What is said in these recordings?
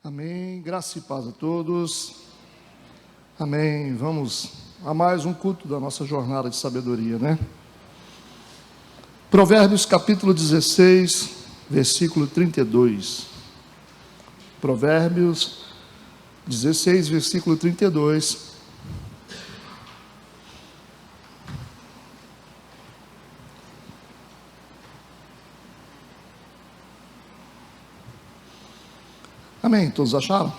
Amém. Graça e paz a todos. Amém. Vamos a mais um culto da nossa jornada de sabedoria, né? Provérbios capítulo 16, versículo 32. Provérbios 16, versículo 32. Amém? Todos acharam?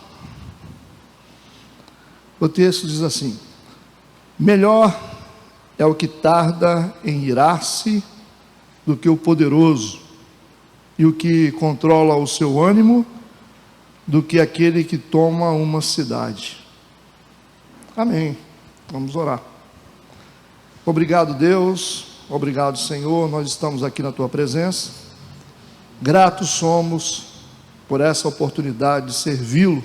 O texto diz assim: melhor é o que tarda em irar-se do que o poderoso, e o que controla o seu ânimo do que aquele que toma uma cidade. Amém. Vamos orar. Obrigado, Deus. Obrigado, Senhor. Nós estamos aqui na Tua presença. Gratos somos por essa oportunidade de servi-lo.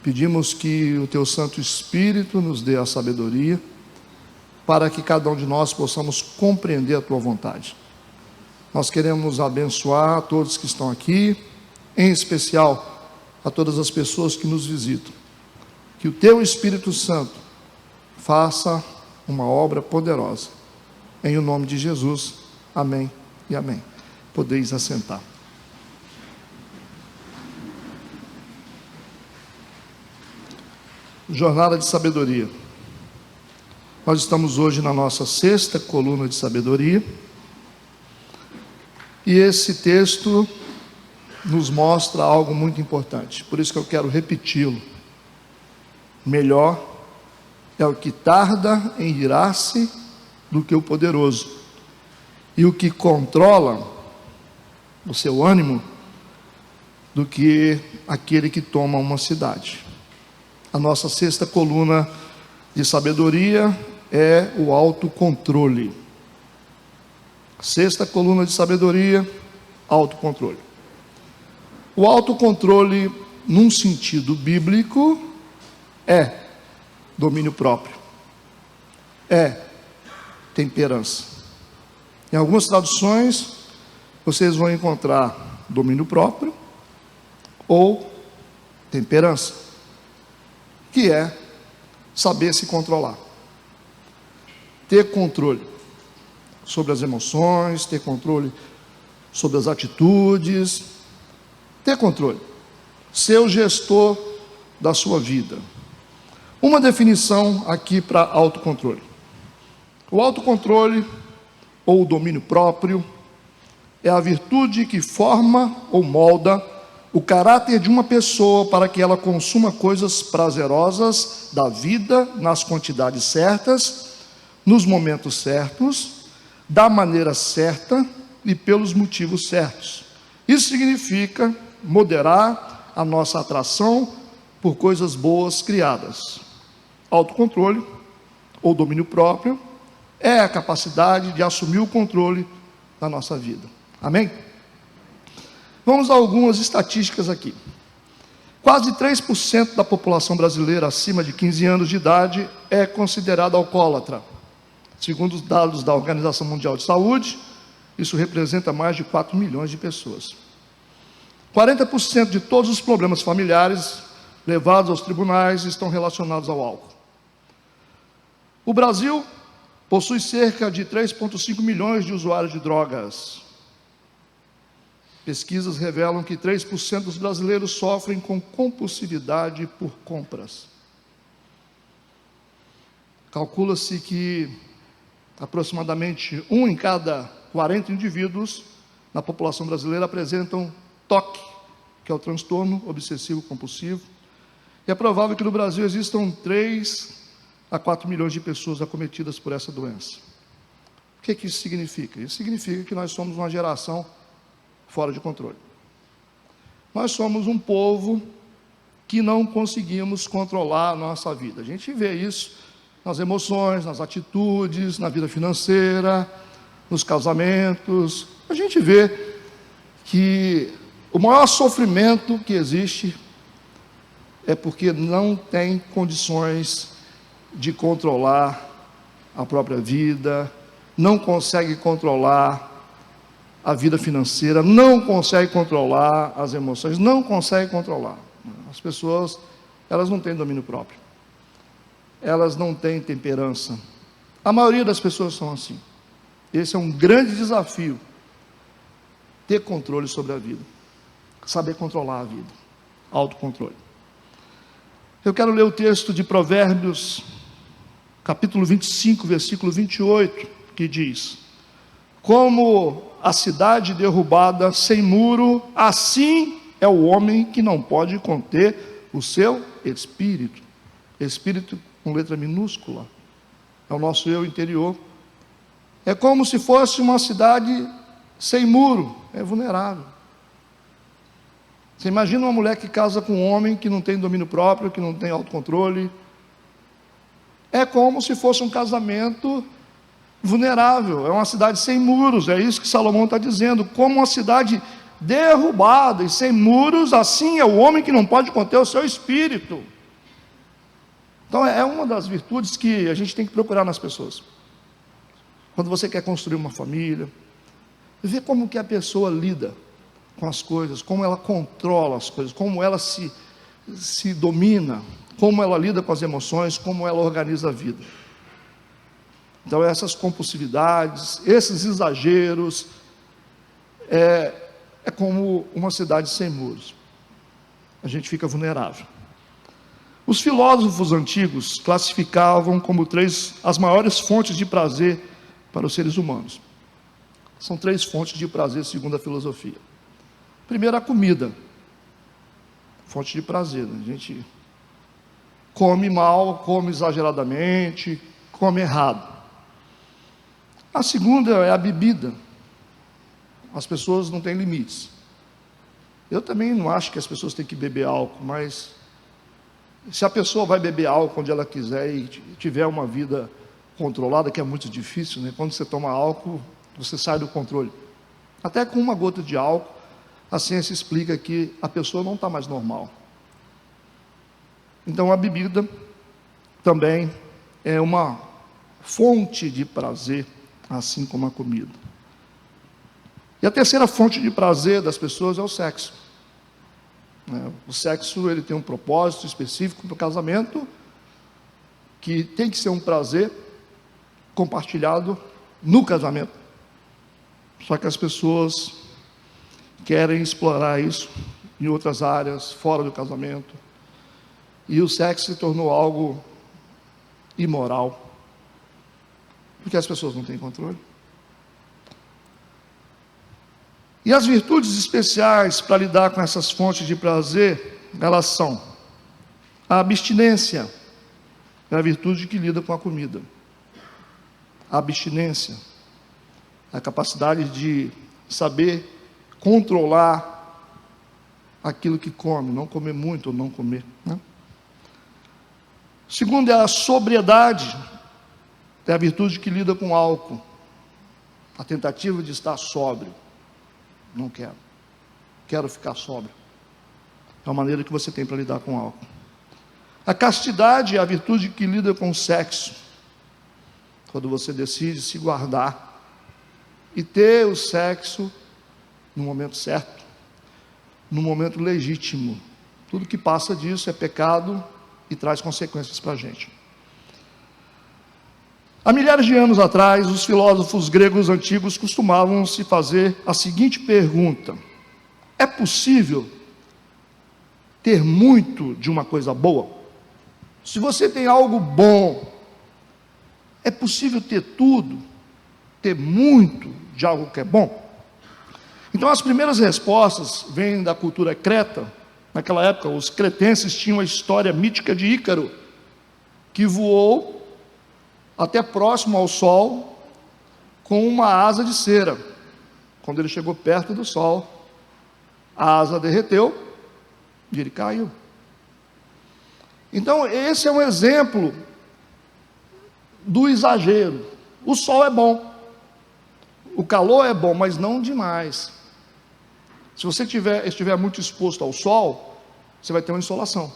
Pedimos que o Teu Santo Espírito nos dê a sabedoria, para que cada um de nós possamos compreender a Tua vontade. Nós queremos abençoar a todos que estão aqui, em especial a todas as pessoas que nos visitam. Que o Teu Espírito Santo faça uma obra poderosa. Em o nome de Jesus. Amém e amém. Podeis assentar. Jornada de sabedoria. Nós estamos hoje na nossa sexta coluna de sabedoria. E esse texto nos mostra algo muito importante. Por isso que eu quero repeti-lo. Melhor é o que tarda em irar-se do que o poderoso. E o que controla o seu ânimo do que aquele que toma uma cidade. A nossa sexta coluna de sabedoria é o autocontrole. Sexta coluna de sabedoria, autocontrole. O autocontrole, num sentido bíblico, é domínio próprio, é temperança. Em algumas traduções, vocês vão encontrar domínio próprio ou temperança, que é saber se controlar, ter controle sobre as emoções, ter controle sobre as atitudes, ter controle, ser o gestor da sua vida. Uma definição aqui para autocontrole. O autocontrole, ou o domínio próprio, é a virtude que forma ou molda o caráter de uma pessoa para que ela consuma coisas prazerosas da vida nas quantidades certas, nos momentos certos, da maneira certa e pelos motivos certos. Isso significa moderar a nossa atração por coisas boas criadas. Autocontrole, ou domínio próprio, é a capacidade de assumir o controle da nossa vida. Amém? Vamos a algumas estatísticas aqui. Quase 3% da população brasileira acima de 15 anos de idade é considerada alcoólatra. Segundo os dados da Organização Mundial de Saúde, isso representa mais de 4 milhões de pessoas. 40% de todos os problemas familiares levados aos tribunais estão relacionados ao álcool. O Brasil possui cerca de 3,5 milhões de usuários de drogas. Pesquisas revelam que 3% dos brasileiros sofrem com compulsividade por compras. Calcula-se que aproximadamente 1 em cada 40 indivíduos na população brasileira apresentam TOC, que é o transtorno obsessivo compulsivo. E é provável que no Brasil existam 3 a 4 milhões de pessoas acometidas por essa doença. O que isso significa? Isso significa que nós somos uma geração fora de controle. Nós somos um povo que não conseguimos controlar a nossa vida. A gente vê isso nas emoções, nas atitudes, na vida financeira, nos casamentos. A gente vê que o maior sofrimento que existe é porque não tem condições de controlar a própria vida, não consegue controlar a vida financeira, não consegue controlar as emoções, não consegue controlar. As pessoas, elas não têm domínio próprio. Elas não têm temperança. A maioria das pessoas são assim. Esse é um grande desafio. Ter controle sobre a vida. Saber controlar a vida. Autocontrole. Eu quero ler o texto de Provérbios, capítulo 25, versículo 28, que diz: como a cidade derrubada sem muro, assim é o homem que não pode conter o seu espírito. Espírito com letra minúscula. É o nosso eu interior. É como se fosse uma cidade sem muro. É vulnerável. Você imagina uma mulher que casa com um homem que não tem domínio próprio, que não tem autocontrole. É como se fosse um casamento vulnerável. É uma cidade sem muros. É isso que Salomão está dizendo. Como uma cidade derrubada e sem muros, assim é o homem que não pode conter o seu espírito. Então é uma das virtudes que a gente tem que procurar nas pessoas. Quando você quer construir uma família, ver como que a pessoa lida com as coisas, como ela controla as coisas, como ela se domina, como ela lida com as emoções, como ela organiza a vida. Então essas compulsividades, esses exageros, é como uma cidade sem muros. A gente fica vulnerável. Os filósofos antigos classificavam como 3 as maiores fontes de prazer para os seres humanos. São 3 fontes de prazer segundo a filosofia. Primeiro, a comida. Fonte de prazer, né? A gente come mal, come exageradamente, come errado. A segunda é a bebida. As pessoas não têm limites. Eu também não acho que as pessoas têm que beber álcool, mas se a pessoa vai beber álcool onde ela quiser e tiver uma vida controlada, que é muito difícil, né? Quando você toma álcool, você sai do controle. Até com uma gota de álcool, a ciência explica que a pessoa não está mais normal. Então a bebida também é uma fonte de prazer, assim como a comida. E a terceira fonte de prazer das pessoas é o sexo. O sexo, ele tem um propósito específico para o casamento, que tem que ser um prazer compartilhado no casamento. Só que as pessoas querem explorar isso em outras áreas, fora do casamento. E o sexo se tornou algo imoral, porque as pessoas não têm controle. E as virtudes especiais para lidar com essas fontes de prazer, elas são a abstinência, é a virtude que lida com a comida. A abstinência, a capacidade de saber controlar aquilo que come, não comer muito ou não comer, né? Segundo é a sobriedade, é a virtude que lida com álcool, a tentativa de estar sóbrio. Não quero ficar sóbrio. É a maneira que você tem para lidar com álcool. A castidade é a virtude que lida com o sexo, quando você decide se guardar e ter o sexo no momento certo, no momento legítimo. Tudo que passa disso é pecado e traz consequências para a gente. Há milhares de anos atrás, os filósofos gregos antigos costumavam se fazer a seguinte pergunta: é possível ter muito de uma coisa boa? Se você tem algo bom, é possível ter tudo, ter muito de algo que é bom? Então as primeiras respostas vêm da cultura creta. Naquela época, os cretenses tinham a história mítica de Ícaro, que voou até próximo ao sol, com uma asa de cera. Quando ele chegou perto do sol, a asa derreteu e ele caiu. Então esse é um exemplo do exagero. O sol é bom, o calor é bom, mas não demais. Se você estiver muito exposto ao sol, você vai ter uma insolação.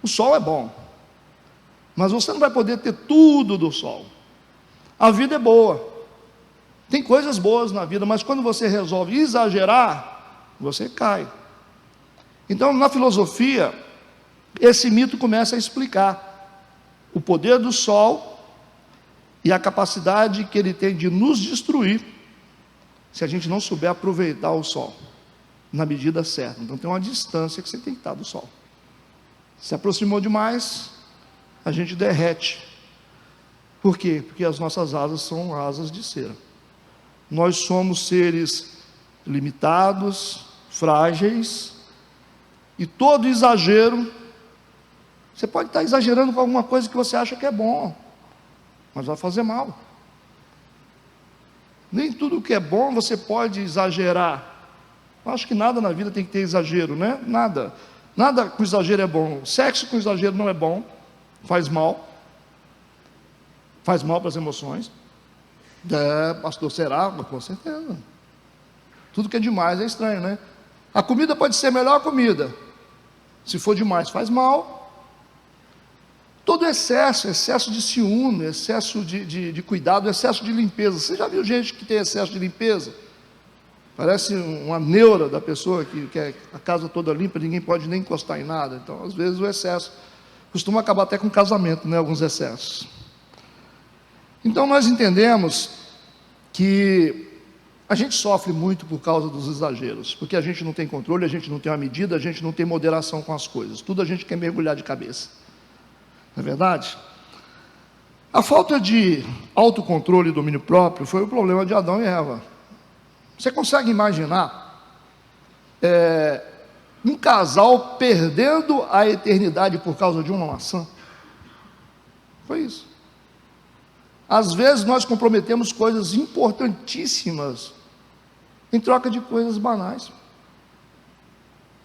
O sol é bom, mas você não vai poder ter tudo do sol. A vida é boa, tem coisas boas na vida, mas quando você resolve exagerar, você cai. Então, na filosofia, esse mito começa a explicar o poder do sol e a capacidade que ele tem de nos destruir se a gente não souber aproveitar o sol na medida certa. Então tem uma distância que você tem que estar do sol. Se aproximou demais, a gente derrete. Por quê? Porque as nossas asas são asas de cera. Nós somos seres limitados, frágeis, e todo exagero, você pode estar exagerando com alguma coisa que você acha que é bom, mas vai fazer mal. Nem tudo que é bom você pode exagerar. Eu acho que nada na vida tem que ter exagero, né? Nada com exagero é bom. Sexo com exagero não é bom, faz mal para as emoções. Pastor, será? Com certeza. Tudo que é demais é estranho, né? A comida pode ser a melhor comida, se for demais faz mal. Todo excesso de ciúme, excesso de cuidado, excesso de limpeza. Você já viu gente que tem excesso de limpeza? Parece uma neura da pessoa que quer a casa toda limpa, ninguém pode nem encostar em nada. Então, às vezes, o excesso costuma acabar até com casamento, né? Alguns excessos. Então, nós entendemos que a gente sofre muito por causa dos exageros, porque a gente não tem controle, a gente não tem uma medida, a gente não tem moderação com as coisas. Tudo a gente quer mergulhar de cabeça. Não é verdade? A falta de autocontrole e domínio próprio foi o problema de Adão e Eva. Você consegue imaginar um casal perdendo a eternidade por causa de uma maçã? Foi isso. Às vezes nós comprometemos coisas importantíssimas em troca de coisas banais.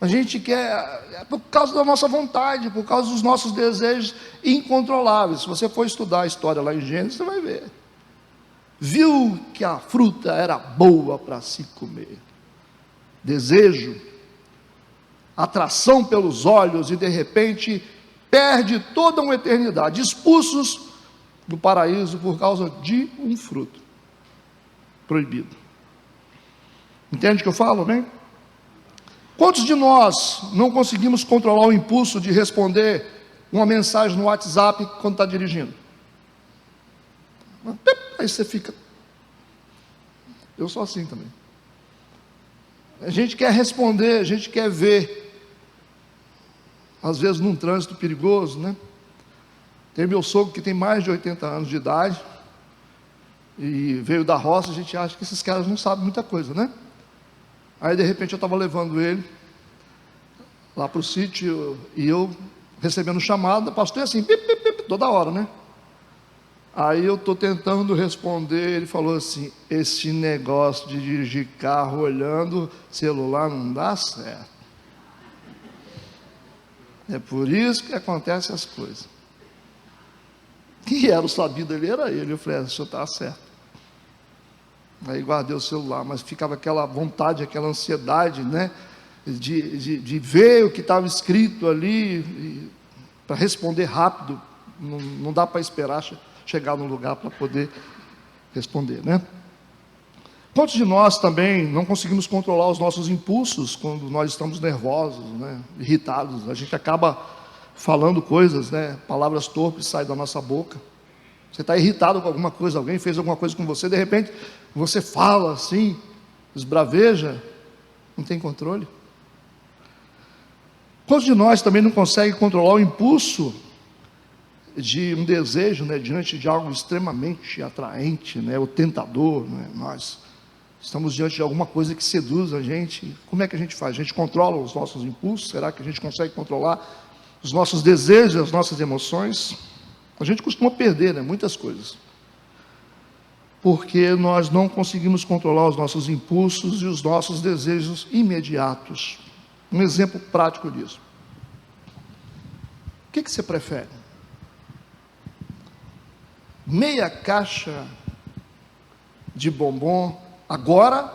A gente quer, por causa da nossa vontade, por causa dos nossos desejos incontroláveis. Se você for estudar a história lá em Gênesis, você vai ver. Viu que a fruta era boa para se comer. Desejo, atração pelos olhos, e de repente perde toda uma eternidade, expulsos do paraíso por causa de um fruto proibido. Entende o que eu falo, né? Quantos de nós não conseguimos controlar o impulso de responder uma mensagem no WhatsApp quando está dirigindo? Aí você fica. Eu sou assim também. A gente quer responder, a gente quer ver. Às vezes num trânsito perigoso, né? Tem meu sogro que tem mais de 80 anos de idade e veio da roça. A gente acha que esses caras não sabem muita coisa, né? Aí de repente eu estava levando ele lá para o sítio e eu recebendo chamada, pastor, assim, pip, pip, pip, toda hora, né? Aí eu estou tentando responder, ele falou assim: esse negócio de dirigir carro olhando celular não dá certo. É por isso que acontecem as coisas. Quem era o sabido ali era ele. Eu falei: o senhor está certo. Aí guardei o celular, mas ficava aquela vontade, aquela ansiedade, né? De ver o que estava escrito ali, para responder rápido. Não dá para esperar chegar no lugar para poder responder, né? Quantos de nós também não conseguimos controlar os nossos impulsos quando nós estamos nervosos, né? Irritados? A gente acaba falando coisas, né? Palavras torpes saem da nossa boca. Você está irritado com alguma coisa, alguém fez alguma coisa com você, de repente você fala assim, esbraveja, não tem controle. Quantos de nós também não conseguem controlar o impulso de um desejo, né, diante de algo extremamente atraente, né, o tentador, né? Nós estamos diante de alguma coisa que seduz a gente. Como é que a gente faz? A gente controla os nossos impulsos? Será que a gente consegue controlar os nossos desejos, as nossas emoções? A gente costuma perder, né, muitas coisas, porque nós não conseguimos controlar os nossos impulsos e os nossos desejos imediatos. Um exemplo prático disso. O que você prefere? Meia caixa de bombom agora,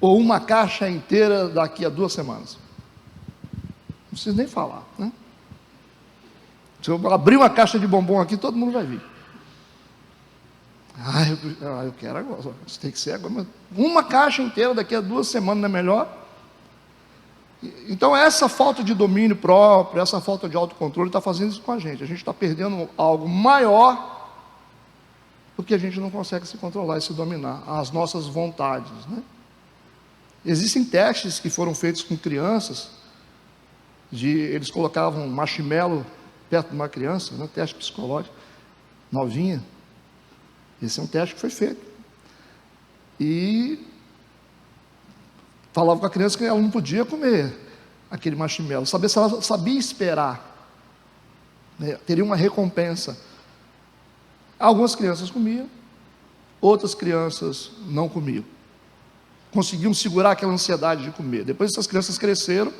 ou uma caixa inteira daqui a 2 semanas? Não preciso nem falar, né? Se eu abrir uma caixa de bombom aqui, todo mundo vai vir. Eu quero agora. Isso tem que ser agora. Uma caixa inteira daqui a 2 semanas não é melhor? Então essa falta de domínio próprio, essa falta de autocontrole está fazendo isso com a gente está perdendo algo maior, porque a gente não consegue se controlar e se dominar, as nossas vontades, né? Existem testes que foram feitos com crianças, eles colocavam marshmallow perto de uma criança, né? Teste psicológico, novinha. Esse é um teste que foi feito. E falava com a criança que ela não podia comer aquele marshmallow, saber se ela sabia esperar, né? Teria uma recompensa. Algumas crianças comiam, outras crianças não comiam, conseguiam segurar aquela ansiedade de comer. Depois essas crianças cresceram,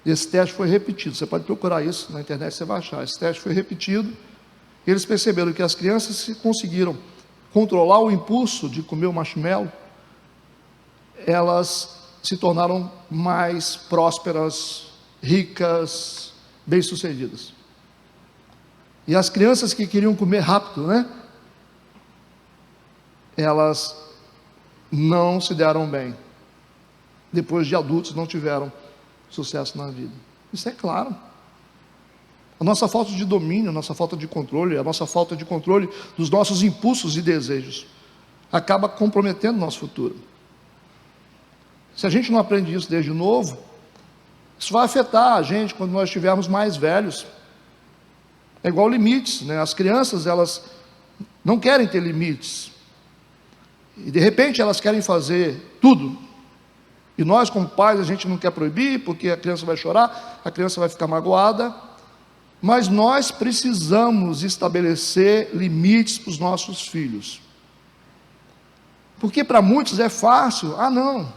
esse teste foi repetido, você pode procurar isso na internet, você vai achar, esse teste foi repetido, e eles perceberam que as crianças conseguiram controlar o impulso de comer o marshmallow, elas se tornaram mais prósperas, ricas, bem-sucedidas. E as crianças que queriam comer rápido, né? Elas não se deram bem. Depois de adultos não tiveram sucesso na vida. Isso é claro. A nossa falta de domínio, a nossa falta de controle, a nossa falta de controle dos nossos impulsos e desejos acaba comprometendo o nosso futuro. Se a gente não aprende isso desde novo, isso vai afetar a gente quando nós estivermos mais velhos. É igual limites, né? As crianças, elas não querem ter limites. E de repente elas querem fazer tudo. E nós, como pais, a gente não quer proibir, porque a criança vai chorar, a criança vai ficar magoada. Mas nós precisamos estabelecer limites para os nossos filhos. Porque para muitos é fácil. Não,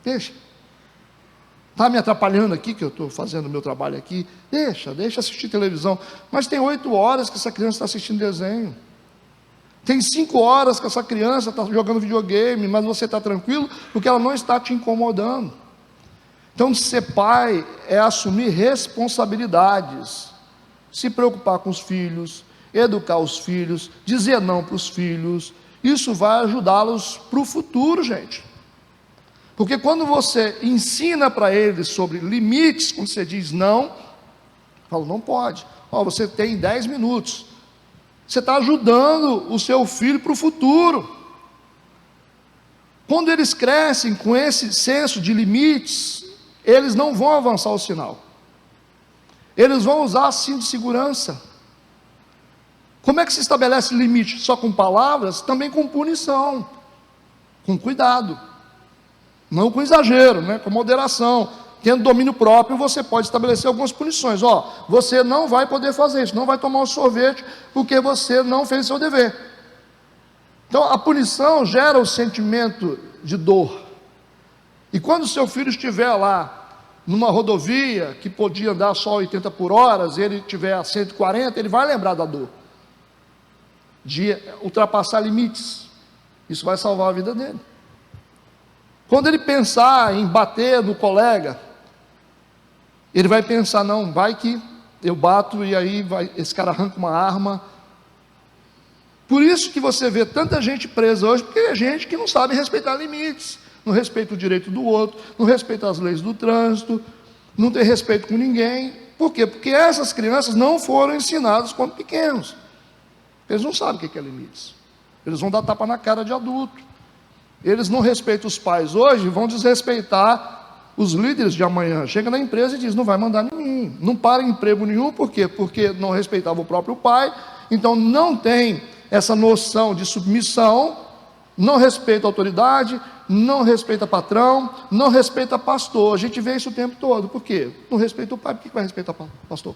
deixa. Está me atrapalhando aqui, que eu estou fazendo o meu trabalho aqui. Deixa assistir televisão. Mas tem 8 horas que essa criança está assistindo desenho. Tem 5 horas que essa criança está jogando videogame, mas você está tranquilo, porque ela não está te incomodando. Então, ser pai é assumir responsabilidades, se preocupar com os filhos, educar os filhos, dizer não para os filhos. Isso vai ajudá-los para o futuro, gente. Porque quando você ensina para eles sobre limites, quando você diz não, fala, não pode. Você tem 10 minutos. Você está ajudando o seu filho para o futuro. Quando eles crescem com esse senso de limites, eles não vão avançar o sinal. Eles vão usar cinto de segurança. Como é que se estabelece limite? Só com palavras? Também com punição, com cuidado. Não com exagero, né? Com moderação. Tendo domínio próprio, você pode estabelecer algumas punições. Você não vai poder fazer isso, não vai tomar um sorvete, porque você não fez o seu dever. Então, a punição gera o sentimento de dor. E quando o seu filho estiver lá, numa rodovia, que podia andar só 80 por hora, e ele estiver a 140, ele vai lembrar da dor. De ultrapassar limites. Isso vai salvar a vida dele. Quando ele pensar em bater no colega, ele vai pensar, não, vai que eu bato e aí esse cara arranca uma arma. Por isso que você vê tanta gente presa hoje, porque é gente que não sabe respeitar limites, não respeita o direito do outro, não respeita as leis do trânsito, não tem respeito com ninguém. Por quê? Porque essas crianças não foram ensinadas quando pequenos. Eles não sabem o que é limites. Eles vão dar tapa na cara de adulto. Eles não respeitam os pais hoje, vão desrespeitar os líderes de amanhã. Chega na empresa e diz, não vai mandar em mim, não para em emprego nenhum. Por quê? Porque não respeitava o próprio pai, então não tem essa noção de submissão, não respeita a autoridade, não respeita patrão, não respeita pastor. A gente vê isso o tempo todo. Por quê? Não respeita o pai, por que vai respeitar o pastor?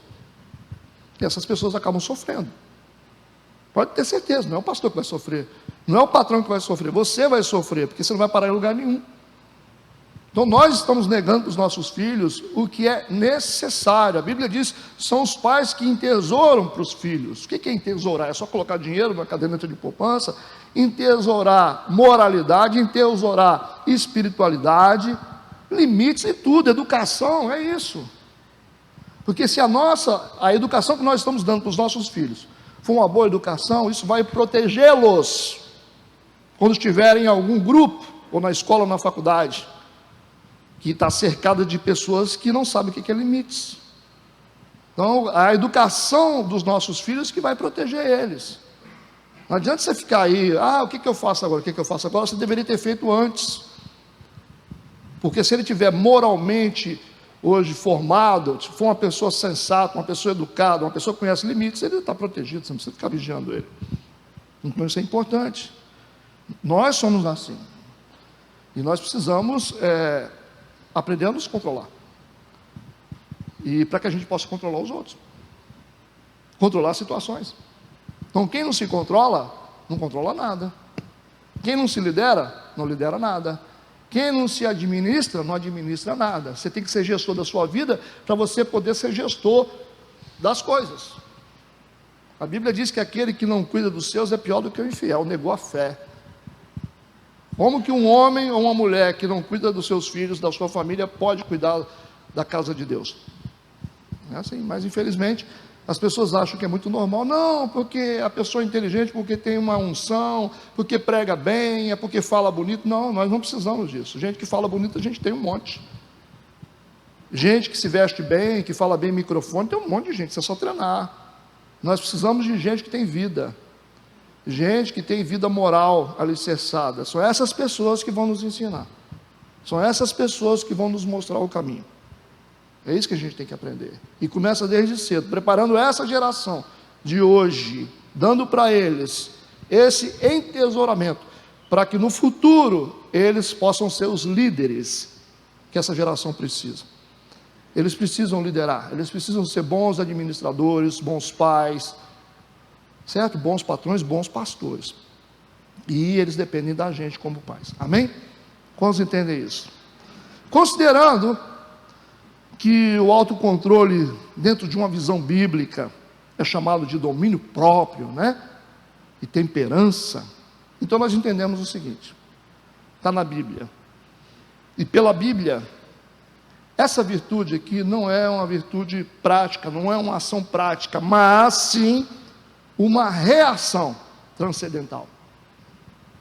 E essas pessoas acabam sofrendo. Pode ter certeza, não é o pastor que vai sofrer, não é o patrão que vai sofrer, você vai sofrer, porque você não vai parar em lugar nenhum. Então nós estamos negando para os nossos filhos o que é necessário. A Bíblia diz, são os pais que entesouram para os filhos. O que é entesourar? É só colocar dinheiro na caderneta de poupança? Entesourar moralidade, entesourar espiritualidade, limites e tudo, educação, é isso. Porque se a educação que nós estamos dando para os nossos filhos for uma boa educação, isso vai protegê-los quando estiverem em algum grupo, ou na escola ou na faculdade, que está cercada de pessoas que não sabem o que é limites. Então, a educação dos nossos filhos que vai proteger eles. Não adianta você ficar aí, o que eu faço agora, o que eu faço agora, você deveria ter feito antes. Porque se ele tiver moralmente hoje formado, se for uma pessoa sensata, uma pessoa educada, uma pessoa que conhece limites, ele está protegido, você não precisa ficar vigiando ele. Então isso é importante. Nós somos assim. E nós precisamos aprender a nos controlar. E para que a gente possa controlar os outros. Controlar as situações. Então quem não se controla, não controla nada. Quem não se lidera, não lidera nada. Quem não se administra, não administra nada. Você tem que ser gestor da sua vida para você poder ser gestor das coisas. A Bíblia diz que aquele que não cuida dos seus é pior do que o infiel, negou a fé. Como que um homem ou uma mulher que não cuida dos seus filhos, da sua família, pode cuidar da casa de Deus? É assim, mas infelizmente as pessoas acham que é muito normal. Não, porque a pessoa é inteligente, porque tem uma unção, porque prega bem, é porque fala bonito. Não, nós não precisamos disso. Gente que fala bonito, a gente tem um monte. Gente que se veste bem, que fala bem em microfone, tem um monte de gente, isso é só treinar. Nós precisamos de gente que tem vida. Gente que tem vida moral alicerçada. São essas pessoas que vão nos ensinar. São essas pessoas que vão nos mostrar o caminho. É isso que a gente tem que aprender. E começa desde cedo, preparando essa geração de hoje, dando para eles esse entesouramento, para que no futuro eles possam ser os líderes que essa geração precisa. Eles precisam liderar, eles precisam ser bons administradores, bons pais, certo? Bons patrões, bons pastores. E eles dependem da gente como pais. Amém? Quantos entendem isso? Considerando que o autocontrole, dentro de uma visão bíblica, é chamado de domínio próprio, né? E temperança. Então nós entendemos o seguinte: está na Bíblia. E pela Bíblia, essa virtude aqui não é uma virtude prática, não é uma ação prática, mas sim uma reação transcendental.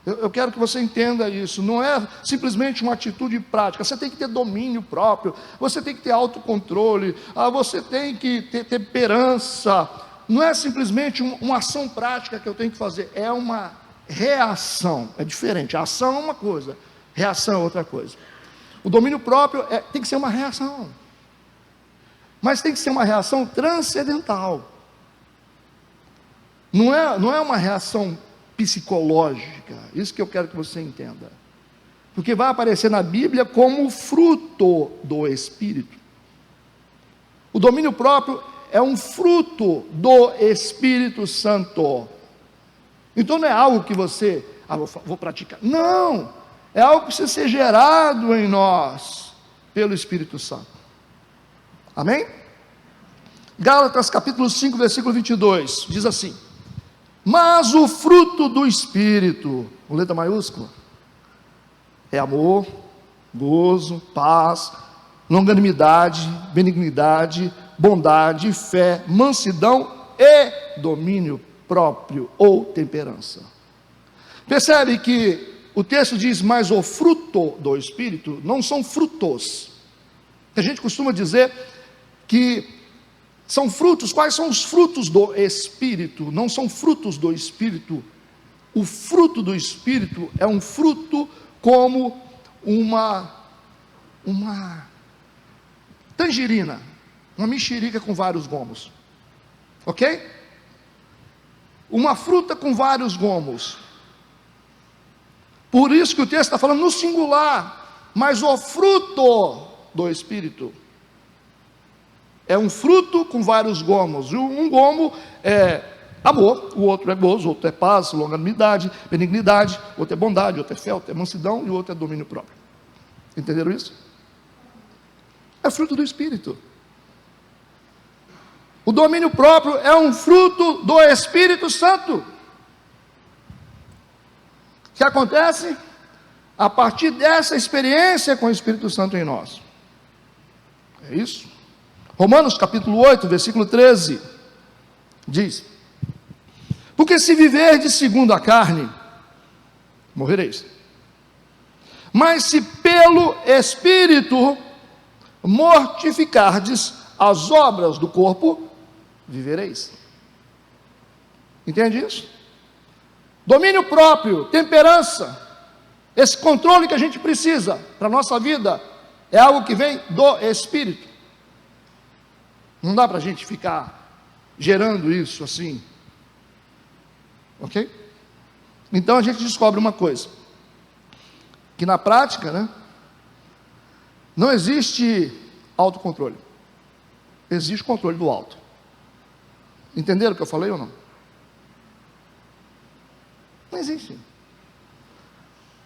Eu quero que você entenda isso. Não é simplesmente uma atitude prática. Você tem que ter domínio próprio, você tem que ter autocontrole, você tem que ter temperança. Não é simplesmente uma ação prática que eu tenho que fazer, é uma reação. É diferente. A ação é uma coisa, reação é outra coisa. O domínio próprio tem que ser uma reação, mas tem que ser uma reação transcendental. Não é uma reação psicológica. Isso que eu quero que você entenda, porque vai aparecer na Bíblia como fruto do Espírito. O domínio próprio é um fruto do Espírito Santo. Então não é algo que você vou praticar, não, é algo que precisa ser gerado em nós pelo Espírito Santo. Amém? Gálatas capítulo 5 versículo 22 diz assim: mas o fruto do Espírito, com letra maiúscula, é amor, gozo, paz, longanimidade, benignidade, bondade, fé, mansidão e domínio próprio ou temperança. Percebe que o texto diz, mas o fruto do Espírito, não são frutos. A gente costuma dizer que são frutos. Quais são os frutos do Espírito? Não são frutos do Espírito. O fruto do Espírito é um fruto como uma tangerina, uma mexerica com vários gomos, ok? Uma fruta com vários gomos. Por isso que o texto está falando no singular, mas o fruto do Espírito é um fruto com vários gomos. Um gomo é amor, o outro é gozo, o outro é paz, longanimidade, benignidade, o outro é bondade, o outro é fé, o outro é mansidão e o outro é domínio próprio. Entenderam isso? É fruto do Espírito. O domínio próprio é um fruto do Espírito Santo. O que acontece? A partir dessa experiência com o Espírito Santo em nós. É isso? Romanos capítulo 8, versículo 13, diz: porque se viverdes segundo a carne, morrereis. Mas se pelo Espírito mortificardes as obras do corpo, vivereis. Entende isso? Domínio próprio, temperança, esse controle que a gente precisa para a nossa vida, é algo que vem do Espírito. Não dá para a gente ficar gerando isso assim. Ok? Então a gente descobre uma coisa, que na prática, né, não existe autocontrole, existe controle do alto. Entenderam o que eu falei ou não? Não existe.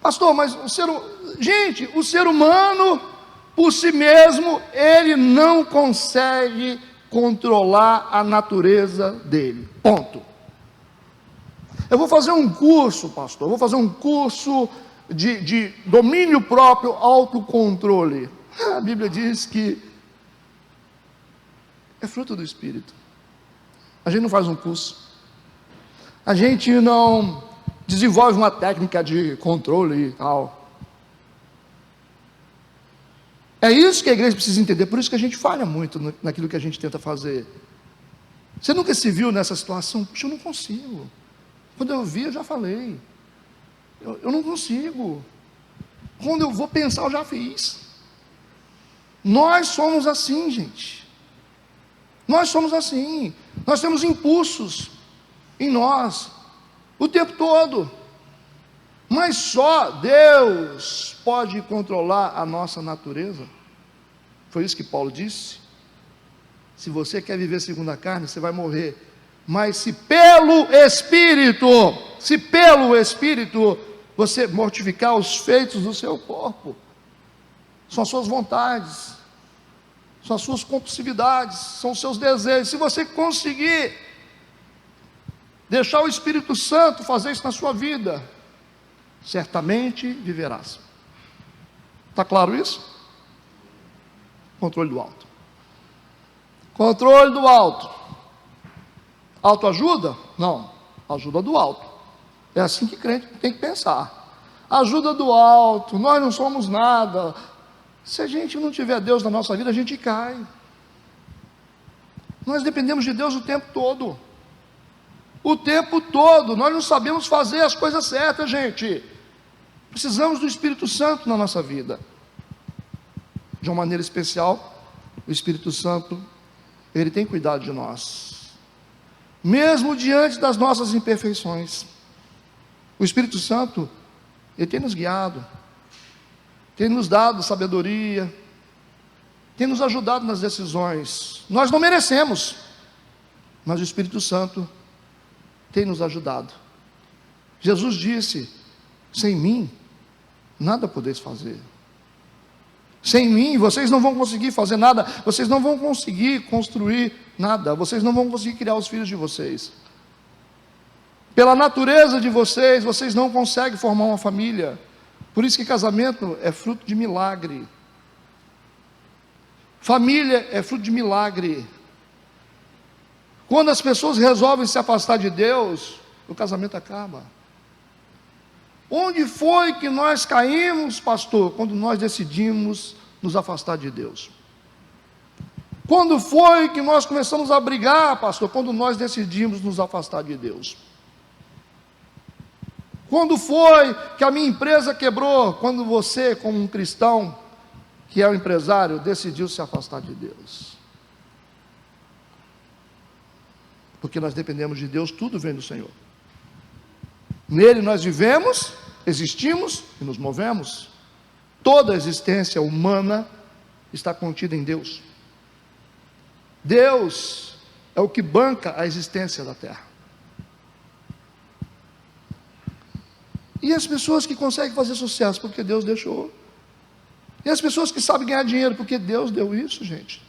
Pastor, mas o ser humano, por si mesmo, ele não consegue controlar a natureza dele. Ponto. Eu vou fazer um curso, pastor, eu vou fazer um curso de domínio próprio, autocontrole. A Bíblia diz que é fruto do Espírito. A gente não faz um curso, a gente não desenvolve uma técnica de controle e tal. É isso que a igreja precisa entender, por isso que a gente falha muito naquilo que a gente tenta fazer. Você nunca se viu nessa situação? Puxa, eu não consigo. Quando eu vi, eu já falei. Eu não consigo. Quando eu vou pensar, eu já fiz. Nós somos assim, gente. Nós somos assim. Nós temos impulsos em nós o tempo todo. Mas só Deus pode controlar a nossa natureza. Foi isso que Paulo disse. Se você quer viver segundo a carne, você vai morrer. Mas se pelo Espírito, você mortificar os feitos do seu corpo, são as suas vontades, são as suas compulsividades, são os seus desejos. Se você conseguir deixar o Espírito Santo fazer isso na sua vida, certamente viverás. Está claro isso? Controle do alto. Controle do alto. Autoajuda? Não. Ajuda do alto. É assim que crente tem que pensar. Ajuda do alto. Nós não somos nada. Se a gente não tiver Deus na nossa vida, a gente cai. Nós dependemos de Deus o tempo todo. O tempo todo. Nós não sabemos fazer as coisas certas, gente. Precisamos do Espírito Santo na nossa vida. De uma maneira especial, o Espírito Santo, ele tem cuidado de nós. Mesmo diante das nossas imperfeições, o Espírito Santo, ele tem nos guiado, tem nos dado sabedoria, tem nos ajudado nas decisões. Nós não merecemos, mas o Espírito Santo tem nos ajudado. Jesus disse: sem mim, nada podeis fazer. Sem mim, vocês não vão conseguir fazer nada, vocês não vão conseguir construir nada, vocês não vão conseguir criar os filhos de vocês. Pela natureza de vocês, vocês não conseguem formar uma família. Por isso que casamento é fruto de milagre. Família é fruto de milagre. Quando as pessoas resolvem se afastar de Deus, o casamento acaba. Onde foi que nós caímos, pastor? Quando nós decidimos nos afastar de Deus. Quando foi que nós começamos a brigar, pastor? Quando nós decidimos nos afastar de Deus. Quando foi que a minha empresa quebrou? Quando você, como um cristão, que é um empresário, decidiu se afastar de Deus. Porque nós dependemos de Deus, tudo vem do Senhor. Nele nós vivemos, existimos e nos movemos. Toda a existência humana está contida em Deus. Deus é o que banca a existência da terra. E as pessoas que conseguem fazer sucesso, porque Deus deixou. E as pessoas que sabem ganhar dinheiro, porque Deus deu isso, gente.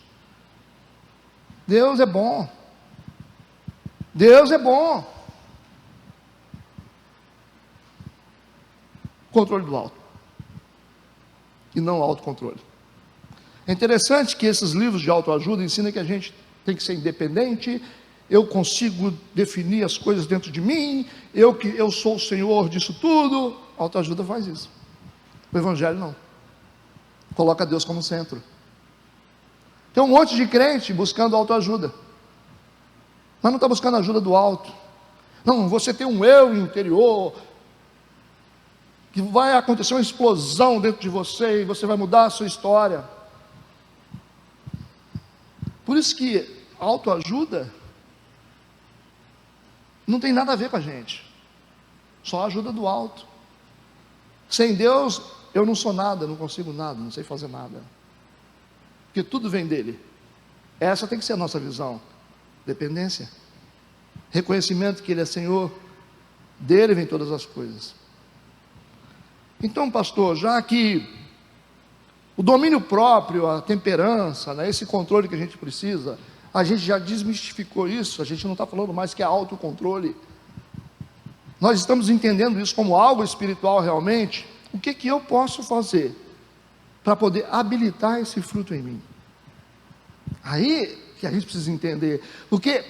Deus é bom. Deus é bom. Controle do alto. E não autocontrole. É interessante que esses livros de autoajuda ensinam que a gente tem que ser independente. Eu consigo definir as coisas dentro de mim. Eu sou o Senhor disso tudo. A autoajuda faz isso. O Evangelho não. coloca Deus como centro. Tem um monte de crente buscando autoajuda, mas não está buscando a ajuda do alto. Não, você tem um eu interior, que vai acontecer uma explosão dentro de você, e você vai mudar a sua história. Por isso que autoajuda não tem nada a ver com a gente, só a ajuda do alto. Sem Deus, eu não sou nada, não consigo nada, não sei fazer nada, porque tudo vem dele. Essa tem que ser a nossa visão. Dependência, reconhecimento que ele é Senhor, dele vem todas as coisas. Então, pastor, já que o domínio próprio, a temperança, né, esse controle que a gente precisa, a gente já desmistificou isso, a gente não está falando mais que é autocontrole, nós estamos entendendo isso como algo espiritual realmente. O que eu posso fazer para poder habilitar esse fruto em mim? Aí que a gente precisa entender, porque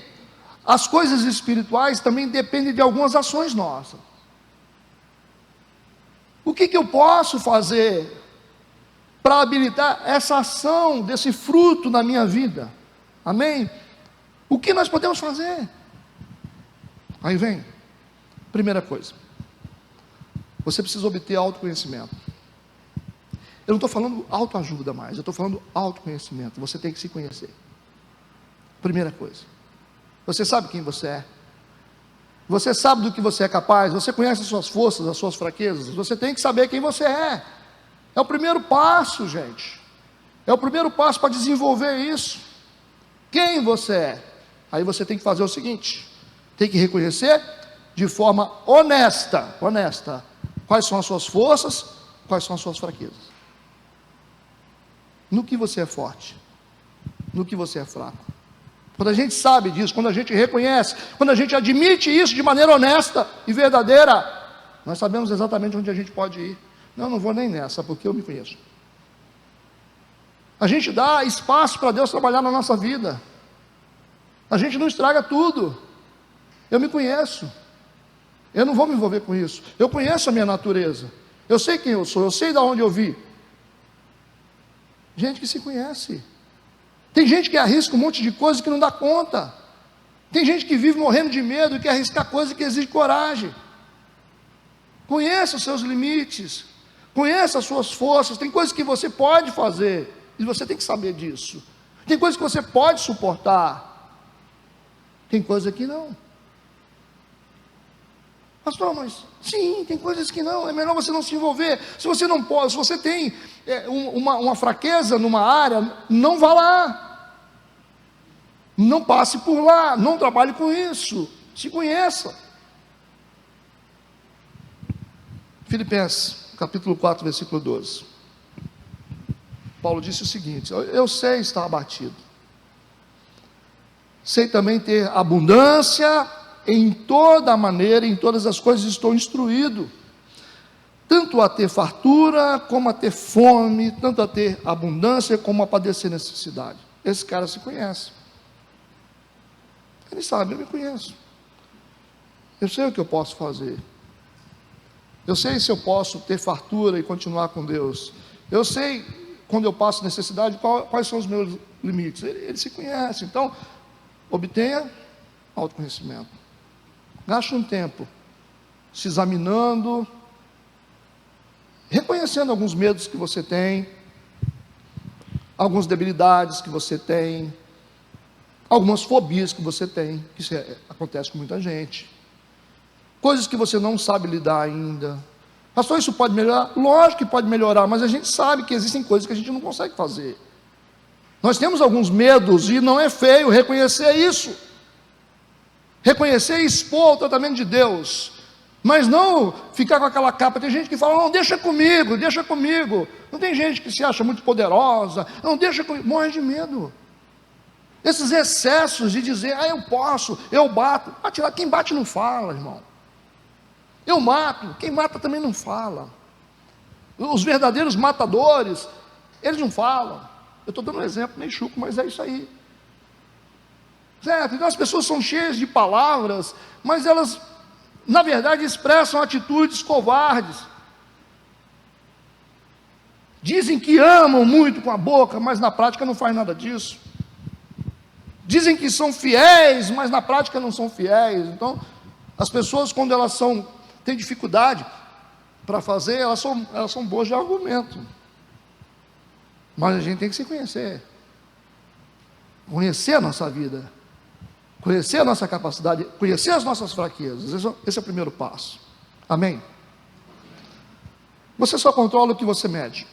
as coisas espirituais também dependem de algumas ações nossas. O que eu posso fazer para habilitar essa ação desse fruto na minha vida? Amém? O que nós podemos fazer? Aí vem, primeira coisa, você precisa obter autoconhecimento. Eu não estou falando autoajuda mais, eu estou falando autoconhecimento. Você tem que se conhecer. Primeira coisa, você sabe quem você é, você sabe do que você é capaz, você conhece as suas forças, as suas fraquezas, você tem que saber quem você é. É o primeiro passo, gente, é o primeiro passo para desenvolver isso. Quem você é? Aí você tem que fazer o seguinte, tem que reconhecer de forma honesta, quais são as suas forças, quais são as suas fraquezas, no que você é forte, no que você é fraco. Quando a gente sabe disso, quando a gente reconhece, quando a gente admite isso de maneira honesta e verdadeira, nós sabemos exatamente onde a gente pode ir. Não vou nem nessa, porque eu me conheço. A gente dá espaço para Deus trabalhar na nossa vida. A gente não estraga tudo. Eu me conheço. Eu não vou me envolver com isso. Eu conheço a minha natureza. Eu sei quem eu sou, eu sei de onde eu vim. Gente que se conhece. Tem gente que arrisca um monte de coisa que não dá conta. Tem gente que vive morrendo de medo e quer arriscar coisa que exige coragem. Conheça os seus limites, conheça as suas forças. Tem coisas que você pode fazer e você tem que saber disso. Tem coisas que você pode suportar, tem coisas que não. Pastor, mas sim, tem coisas que não, é melhor você não se envolver. Se você não pode, se você tem uma fraqueza numa área, não vá lá, não passe por lá, não trabalhe com isso, se conheça. Filipenses, capítulo 4, versículo 12. Paulo disse o seguinte: eu sei estar abatido, sei também ter abundância em toda maneira, em todas as coisas estou instruído, tanto a ter fartura, como a ter fome, tanto a ter abundância, como a padecer necessidade. Esse cara se conhece, ele sabe, eu me conheço, eu sei o que eu posso fazer, eu sei se eu posso ter fartura e continuar com Deus, eu sei quando eu passo necessidade, quais são os meus limites. Ele se conhece. Então, obtenha autoconhecimento. Gaste um tempo se examinando, reconhecendo alguns medos que você tem, algumas debilidades que você tem, algumas fobias que você tem, que isso acontece com muita gente, coisas que você não sabe lidar ainda. Pastor, isso pode melhorar? Lógico que pode melhorar, mas a gente sabe que existem coisas que a gente não consegue fazer. Nós temos alguns medos e não é feio reconhecer isso. Reconhecer e expor o tratamento de Deus, mas não ficar com aquela capa. Tem gente que fala, não, deixa comigo, deixa comigo. Não tem gente que se acha muito poderosa, não, deixa comigo, morre de medo. Esses excessos de dizer, eu posso, eu bato. Quem bate não fala, irmão. Eu mato, quem mata também não fala. Os verdadeiros matadores, eles não falam. Eu estou dando um exemplo meio chuco, mas é isso aí. Certo? Então as pessoas são cheias de palavras, mas elas, na verdade, expressam atitudes covardes. Dizem que amam muito com a boca, mas na prática não faz nada disso. Dizem que são fiéis, mas na prática não são fiéis. Então, as pessoas, quando têm dificuldade para fazer, elas são boas de argumento. Mas a gente tem que se conhecer. Conhecer a nossa vida. Conhecer a nossa capacidade. Conhecer as nossas fraquezas. Esse é o primeiro passo. Amém? Você só controla o que você mede.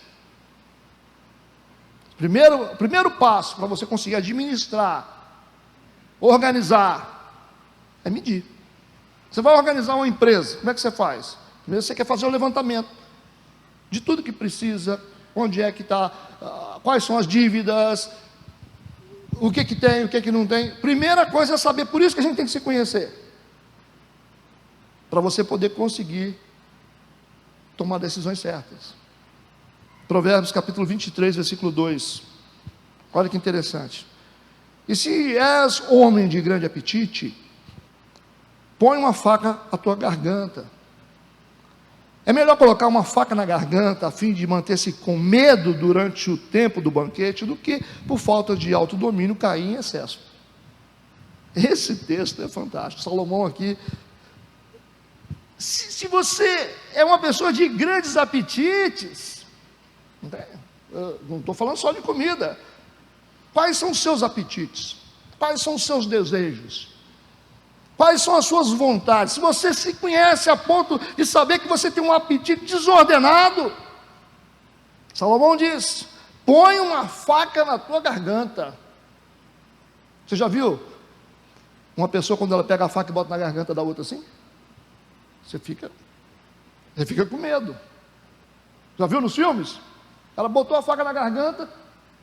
Primeiro passo para você conseguir administrar, organizar, é medir. Você vai organizar uma empresa, como é que você faz? Primeiro você quer fazer o levantamento de tudo que precisa, onde é que está, quais são as dívidas, o que tem, o que não tem. Primeira coisa é saber, por isso que a gente tem que se conhecer, para você poder conseguir tomar decisões certas. Provérbios capítulo 23, versículo 2. Olha que interessante. E se és homem de grande apetite, põe uma faca à tua garganta. É melhor colocar uma faca na garganta a fim de manter-se com medo durante o tempo do banquete do que, por falta de autodomínio, cair em excesso. Esse texto é fantástico. Salomão aqui. Se você é uma pessoa de grandes apetites, não estou falando só de comida. Quais são os seus apetites? Quais são os seus desejos? Quais são as suas vontades? Se você se conhece a ponto de saber que você tem um apetite desordenado, Salomão diz: põe uma faca na tua garganta. Você já viu uma pessoa quando ela pega a faca e bota na garganta da outra assim? Você fica com medo. Já viu nos filmes? Ela botou a faca na garganta,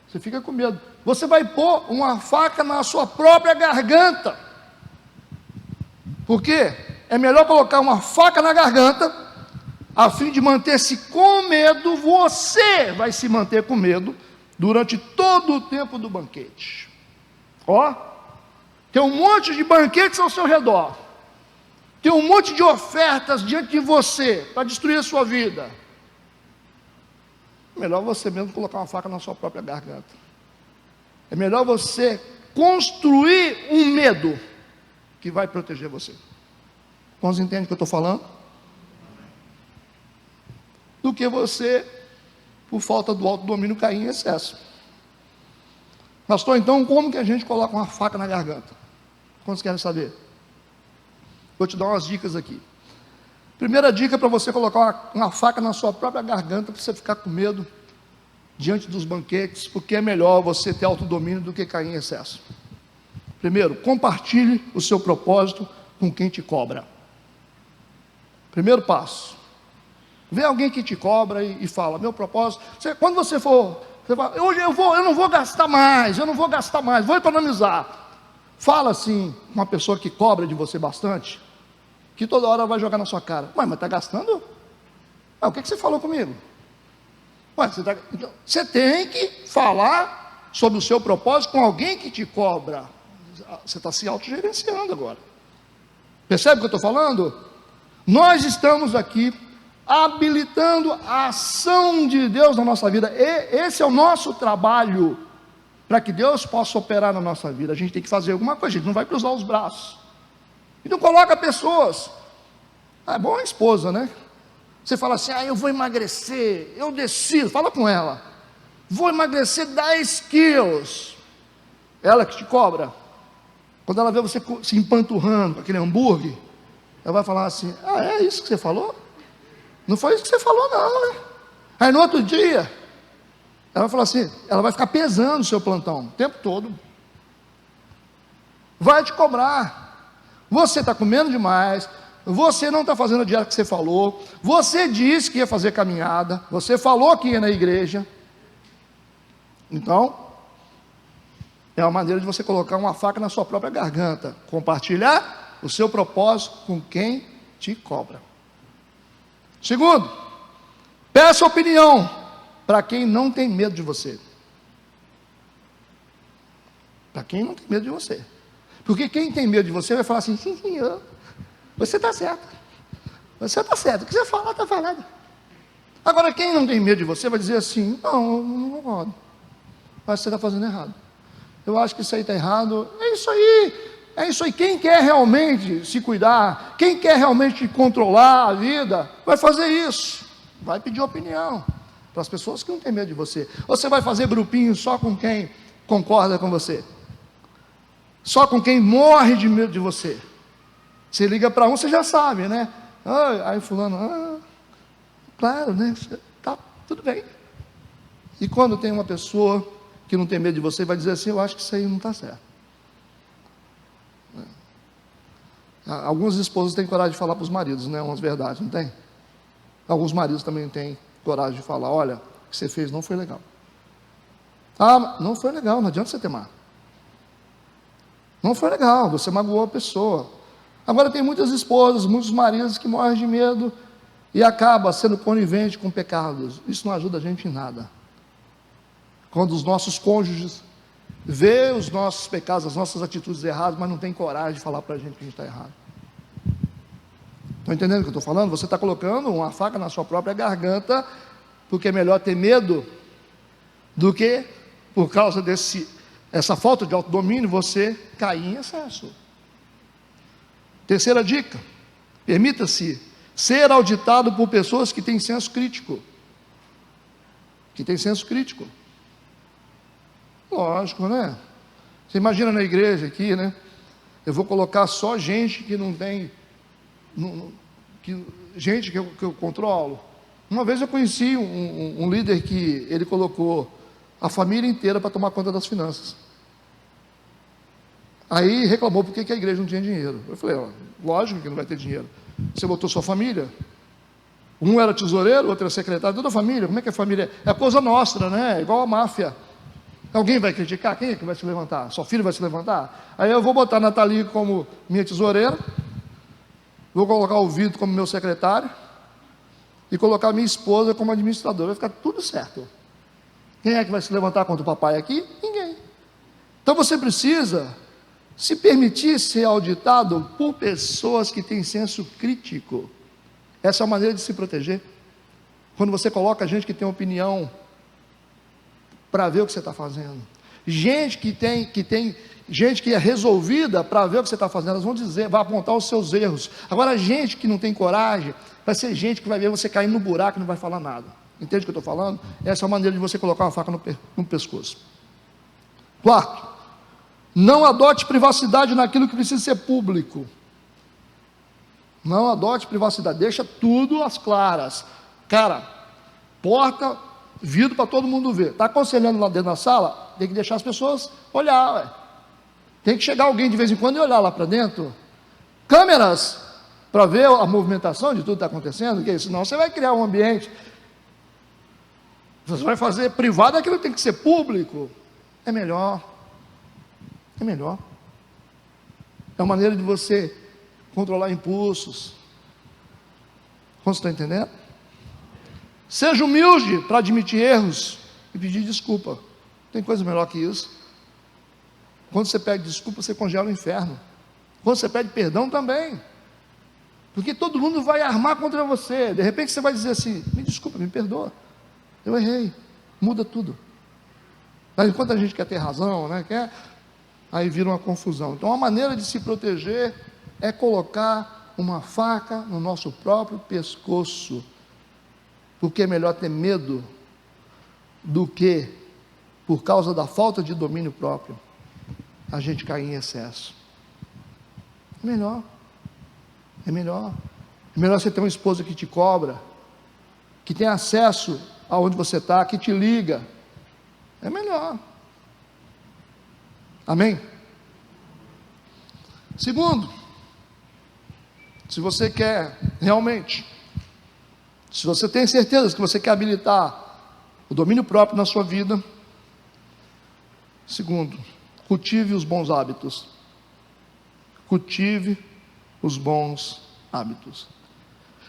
você fica com medo. Você vai pôr uma faca na sua própria garganta. Por quê? É melhor colocar uma faca na garganta, a fim de manter-se com medo. Você vai se manter com medo durante todo o tempo do banquete. Ó, tem um monte de banquetes ao seu redor. Tem um monte de ofertas diante de você para destruir a sua vida. É melhor você mesmo colocar uma faca na sua própria garganta. É melhor você construir um medo que vai proteger você. Quantos entendem o que eu estou falando? Do que você, por falta do autodomínio, cair em excesso. Pastor, então como que a gente coloca uma faca na garganta? Quantos querem saber? Vou te dar umas dicas aqui. Primeira dica para você colocar uma faca na sua própria garganta, para você ficar com medo diante dos banquetes, porque é melhor você ter autodomínio do que cair em excesso. Primeiro, compartilhe o seu propósito com quem te cobra. Primeiro passo. Vem alguém que te cobra e fala: meu propósito, quando você for, você fala, eu não vou gastar mais, vou economizar. Fala assim, uma pessoa que cobra de você bastante, que toda hora vai jogar na sua cara: mas está gastando? O que você falou comigo? Então, você tem que falar sobre o seu propósito com alguém que te cobra. Você está se autogerenciando agora. Percebe o que eu estou falando? Nós estamos aqui habilitando a ação de Deus na nossa vida. Esse é o nosso trabalho, para que Deus possa operar na nossa vida. A gente tem que fazer alguma coisa, a gente não vai cruzar os braços. Então coloca pessoas. É bom a esposa, né? Você fala assim: eu vou emagrecer, eu decido. Fala com ela: vou emagrecer 10 quilos. Ela que te cobra. Quando ela vê você se empanturrando com aquele hambúrguer, ela vai falar assim: é isso que você falou? Não foi isso que você falou não, né? Aí no outro dia, ela vai falar assim, ela vai ficar pesando o seu plantão o tempo todo. Vai te cobrar. Você está comendo demais, você não está fazendo a dieta que você falou, você disse que ia fazer caminhada, você falou que ia na igreja. Então, é uma maneira de você colocar uma faca na sua própria garganta. Compartilhar o seu propósito com quem te cobra. Segundo, peça opinião para quem não tem medo de você. Para quem não tem medo de você. Porque quem tem medo de você vai falar assim: sim, senhor, você está certo. Você está certo. O que você falar, está falado. Agora, quem não tem medo de você vai dizer assim: não, eu não concordo, acho que você está fazendo errado, eu acho que isso aí está errado. É isso aí, é isso aí. Quem quer realmente se cuidar, quem quer realmente controlar a vida, vai fazer isso, vai pedir opinião para as pessoas que não têm medo de você. Ou você vai fazer grupinho só com quem concorda com você, só com quem morre de medo de você. Você liga para um, você já sabe, né? Aí fulano, claro, né? Tá, tudo bem. E quando tem uma pessoa que não tem medo de você, vai dizer assim: eu acho que isso aí não está certo. Alguns esposos têm coragem de falar para os maridos, né? Umas verdades, não tem? Alguns maridos também têm coragem de falar: olha, o que você fez não foi legal. Não foi legal, não adianta você temar. Não foi legal, você magoou a pessoa. Agora tem muitas esposas, muitos maridos que morrem de medo e acaba sendo conivente com pecados. Isso não ajuda a gente em nada. Quando os nossos cônjuges vê os nossos pecados, as nossas atitudes erradas, mas não tem coragem de falar para a gente que a gente está errado. Estão entendendo o que eu estou falando? Você está colocando uma faca na sua própria garganta, porque é melhor ter medo do que, por causa essa falta de autodomínio, você cair em excesso. Terceira dica: permita-se ser auditado por pessoas que têm senso crítico. Lógico, né? Você imagina na igreja aqui, né? Eu vou colocar só gente que não tem, gente que eu controlo. Uma vez eu conheci um líder que ele colocou a família inteira para tomar conta das finanças. Aí reclamou porque que a igreja não tinha dinheiro. Eu falei: lógico que não vai ter dinheiro. Você botou sua família. Um era tesoureiro, outro era secretário, toda a família. Como é que é a família? É a coisa nossa, né? É igual a máfia. Alguém vai criticar? Quem é que vai se levantar? Sua filha vai se levantar? Aí eu vou botar a Nathalie como minha tesoureira, vou colocar o Vitor como meu secretário e colocar a minha esposa como administradora. Vai ficar tudo certo. Quem é que vai se levantar contra o papai aqui? Ninguém. Então você precisa se permitir ser auditado por pessoas que têm senso crítico. Essa é a maneira de se proteger. Quando você coloca gente que tem opinião para ver o que você está fazendo, gente que é resolvida para ver o que você está fazendo, elas vão dizer, vai apontar os seus erros. Agora, gente que não tem coragem, vai ser gente que vai ver você caindo no buraco e não vai falar nada. Entende o que eu estou falando? Essa é a maneira de você colocar uma faca no pescoço. Quarto: não adote privacidade naquilo que precisa ser público. Não adote privacidade, deixa tudo às claras. Cara, porta, vidro para todo mundo ver. Está aconselhando lá dentro da sala, tem que deixar as pessoas olhar. Tem que chegar alguém de vez em quando e olhar lá para dentro. Câmeras, para ver a movimentação de tudo que está acontecendo, que senão você vai criar um ambiente. Você vai fazer privado aquilo que tem que ser público. É melhor. É uma maneira de você controlar impulsos. Você está entendendo? Seja humilde para admitir erros e pedir desculpa. Tem coisa melhor que isso. Quando você pede desculpa, você congela o inferno. Quando você pede perdão também. Porque todo mundo vai armar contra você. De repente você vai dizer assim: me desculpa, me perdoa, eu errei. Muda tudo. Mas enquanto a gente quer ter razão, né, aí vira uma confusão. Então a maneira de se proteger é colocar uma faca no nosso próprio pescoço. Porque é melhor ter medo do que, por causa da falta de domínio próprio, a gente cair em excesso. É melhor você ter uma esposa que te cobra, que tem acesso aonde você está, que te liga. É melhor. Amém? Segundo, se você quer realmente, se você tem certeza que você quer habilitar o domínio próprio na sua vida, segundo, cultive os bons hábitos. Cultive os bons hábitos.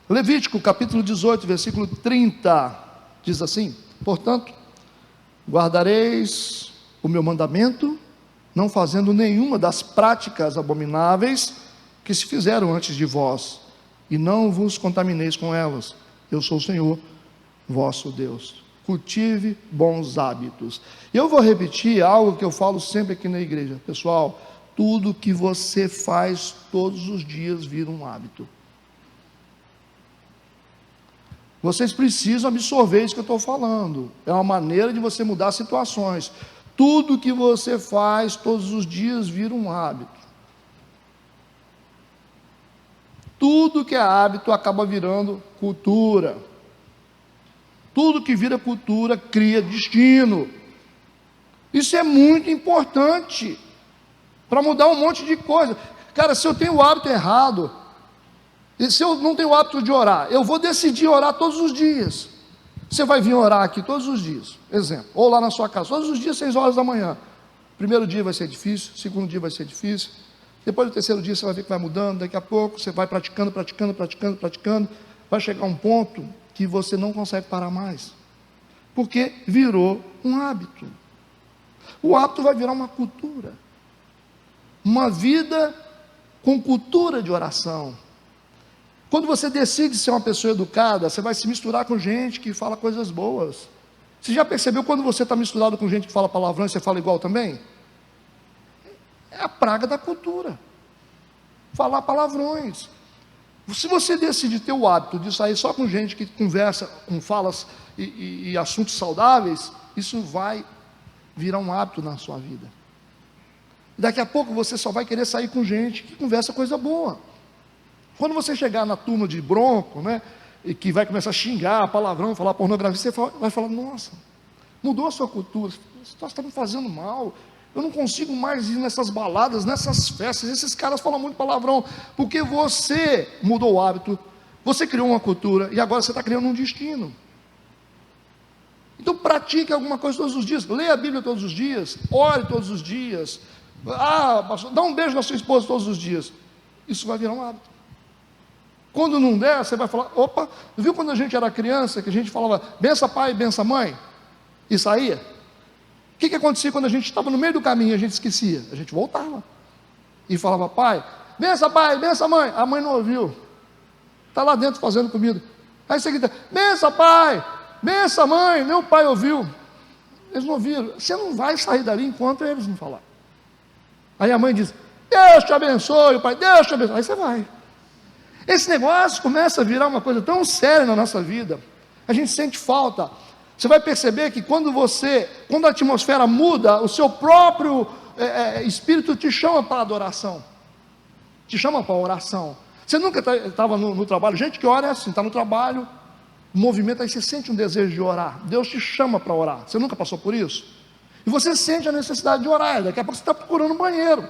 Levítico capítulo 18, versículo 30, diz assim: portanto, guardareis o meu mandamento, não fazendo nenhuma das práticas abomináveis que se fizeram antes de vós, e não vos contamineis com elas. Eu sou o Senhor, vosso Deus. Cultive bons hábitos. Eu vou repetir algo que eu falo sempre aqui na igreja. Pessoal, tudo que você faz todos os dias vira um hábito. Vocês precisam absorver isso que eu estou falando. É uma maneira de você mudar situações. Tudo que você faz todos os dias vira um hábito. Tudo que é hábito acaba virando cultura. Tudo que vira cultura cria destino. Isso é muito importante para mudar um monte de coisa. Cara, se eu tenho o hábito errado, e se eu não tenho o hábito de orar, eu vou decidir orar todos os dias. Você vai vir orar aqui todos os dias, exemplo, ou lá na sua casa, todos os dias, 6 horas da manhã. Primeiro dia vai ser difícil, segundo dia vai ser difícil, depois do terceiro dia você vai ver que vai mudando, daqui a pouco você vai praticando, vai chegar um ponto que você não consegue parar mais, porque virou um hábito. O hábito vai virar uma cultura, uma vida com cultura de oração. Quando você decide ser uma pessoa educada, você vai se misturar com gente que fala coisas boas. Você já percebeu quando você está misturado com gente que fala palavrão e você fala igual também? É a praga da cultura. Falar palavrões. Se você decide ter o hábito de sair só com gente que conversa com falas e assuntos saudáveis, isso vai virar um hábito na sua vida. Daqui a pouco você só vai querer sair com gente que conversa coisa boa. Quando você chegar na turma de bronco, né, e que vai começar a xingar, palavrão, falar pornografia, você vai falar, nossa, mudou a sua cultura, você está me fazendo mal, eu não consigo mais ir nessas baladas, nessas festas, esses caras falam muito palavrão, porque você mudou o hábito, você criou uma cultura, e agora você está criando um destino. Então pratique alguma coisa todos os dias, leia a Bíblia todos os dias, ore todos os dias, dá um beijo na sua esposa todos os dias, isso vai virar um hábito. Quando não der, você vai falar, opa, viu quando a gente era criança, que a gente falava, bença pai, bença mãe, e saía? O que acontecia quando a gente estava no meio do caminho e a gente esquecia? A gente voltava, e falava, pai, bença mãe, a mãe não ouviu, está lá dentro fazendo comida, aí você grita, bença pai, bença mãe, meu pai ouviu, eles não ouviram, você não vai sair dali enquanto eles não falarem. Aí a mãe diz, Deus te abençoe, pai, Deus te abençoe, aí você vai. Esse negócio começa a virar uma coisa tão séria na nossa vida, a gente sente falta. Você vai perceber que quando a atmosfera muda, o seu próprio espírito te chama para a adoração, te chama para a oração. Você nunca estava no trabalho, gente que ora é assim, está no trabalho, movimento, aí você sente um desejo de orar, Deus te chama para orar, você nunca passou por isso? E você sente a necessidade de orar, daqui a pouco você está procurando um banheiro.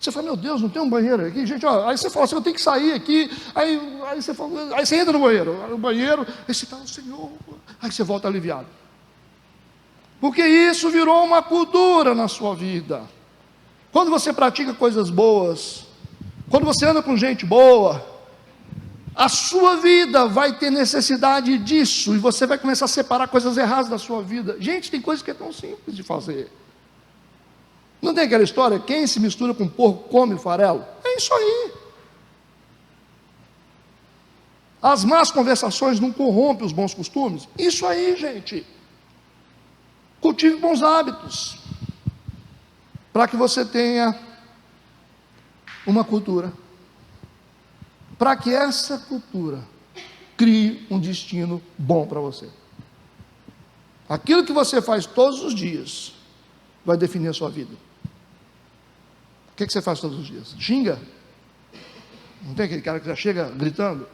Você fala, meu Deus, não tem um banheiro aqui, gente, ó, aí você fala assim, eu tenho que sair aqui, aí você entra no banheiro, aí você fala, Senhor, aí você volta aliviado, porque isso virou uma cultura na sua vida. Quando você pratica coisas boas, quando você anda com gente boa, a sua vida vai ter necessidade disso, e você vai começar a separar coisas erradas da sua vida. Gente, tem coisas que é tão simples de fazer. Não tem aquela história, quem se mistura com porco come farelo? É isso aí. As más conversações não corrompem os bons costumes? Isso aí, gente. Cultive bons hábitos, para que você tenha uma cultura, para que essa cultura crie um destino bom para você. Aquilo que você faz todos os dias vai definir a sua vida. O que você faz todos os dias? Xinga? Não tem aquele cara que já chega gritando?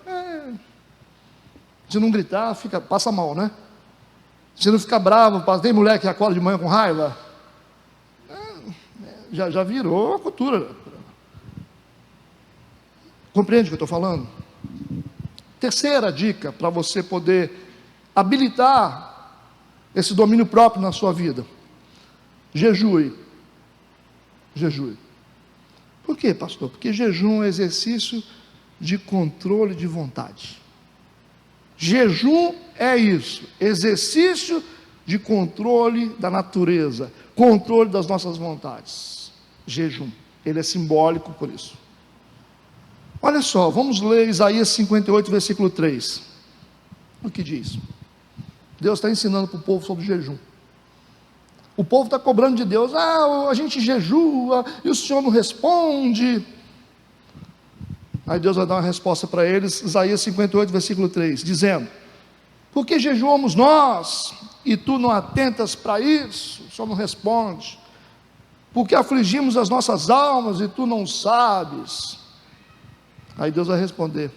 Se não gritar, passa mal, né? Se não ficar bravo, tem mulher que acorda de manhã com raiva? Já virou a cultura. Compreende o que eu estou falando? Terceira dica para você poder habilitar esse domínio próprio na sua vida: jejue. Jejue. Por quê, pastor? Porque jejum é um exercício de controle de vontade. Jejum é isso, exercício de controle da natureza, controle das nossas vontades. Jejum, ele é simbólico por isso. Olha só, vamos ler Isaías 58, versículo 3. O que diz? Deus está ensinando para o povo sobre jejum. O povo está cobrando de Deus, a gente jejua e o Senhor não responde. Aí Deus vai dar uma resposta para eles, Isaías 58, versículo 3, dizendo: por que jejuamos nós, e tu não atentas para isso? O Senhor não responde. Porque afligimos as nossas almas, e tu não sabes. Aí Deus vai responder: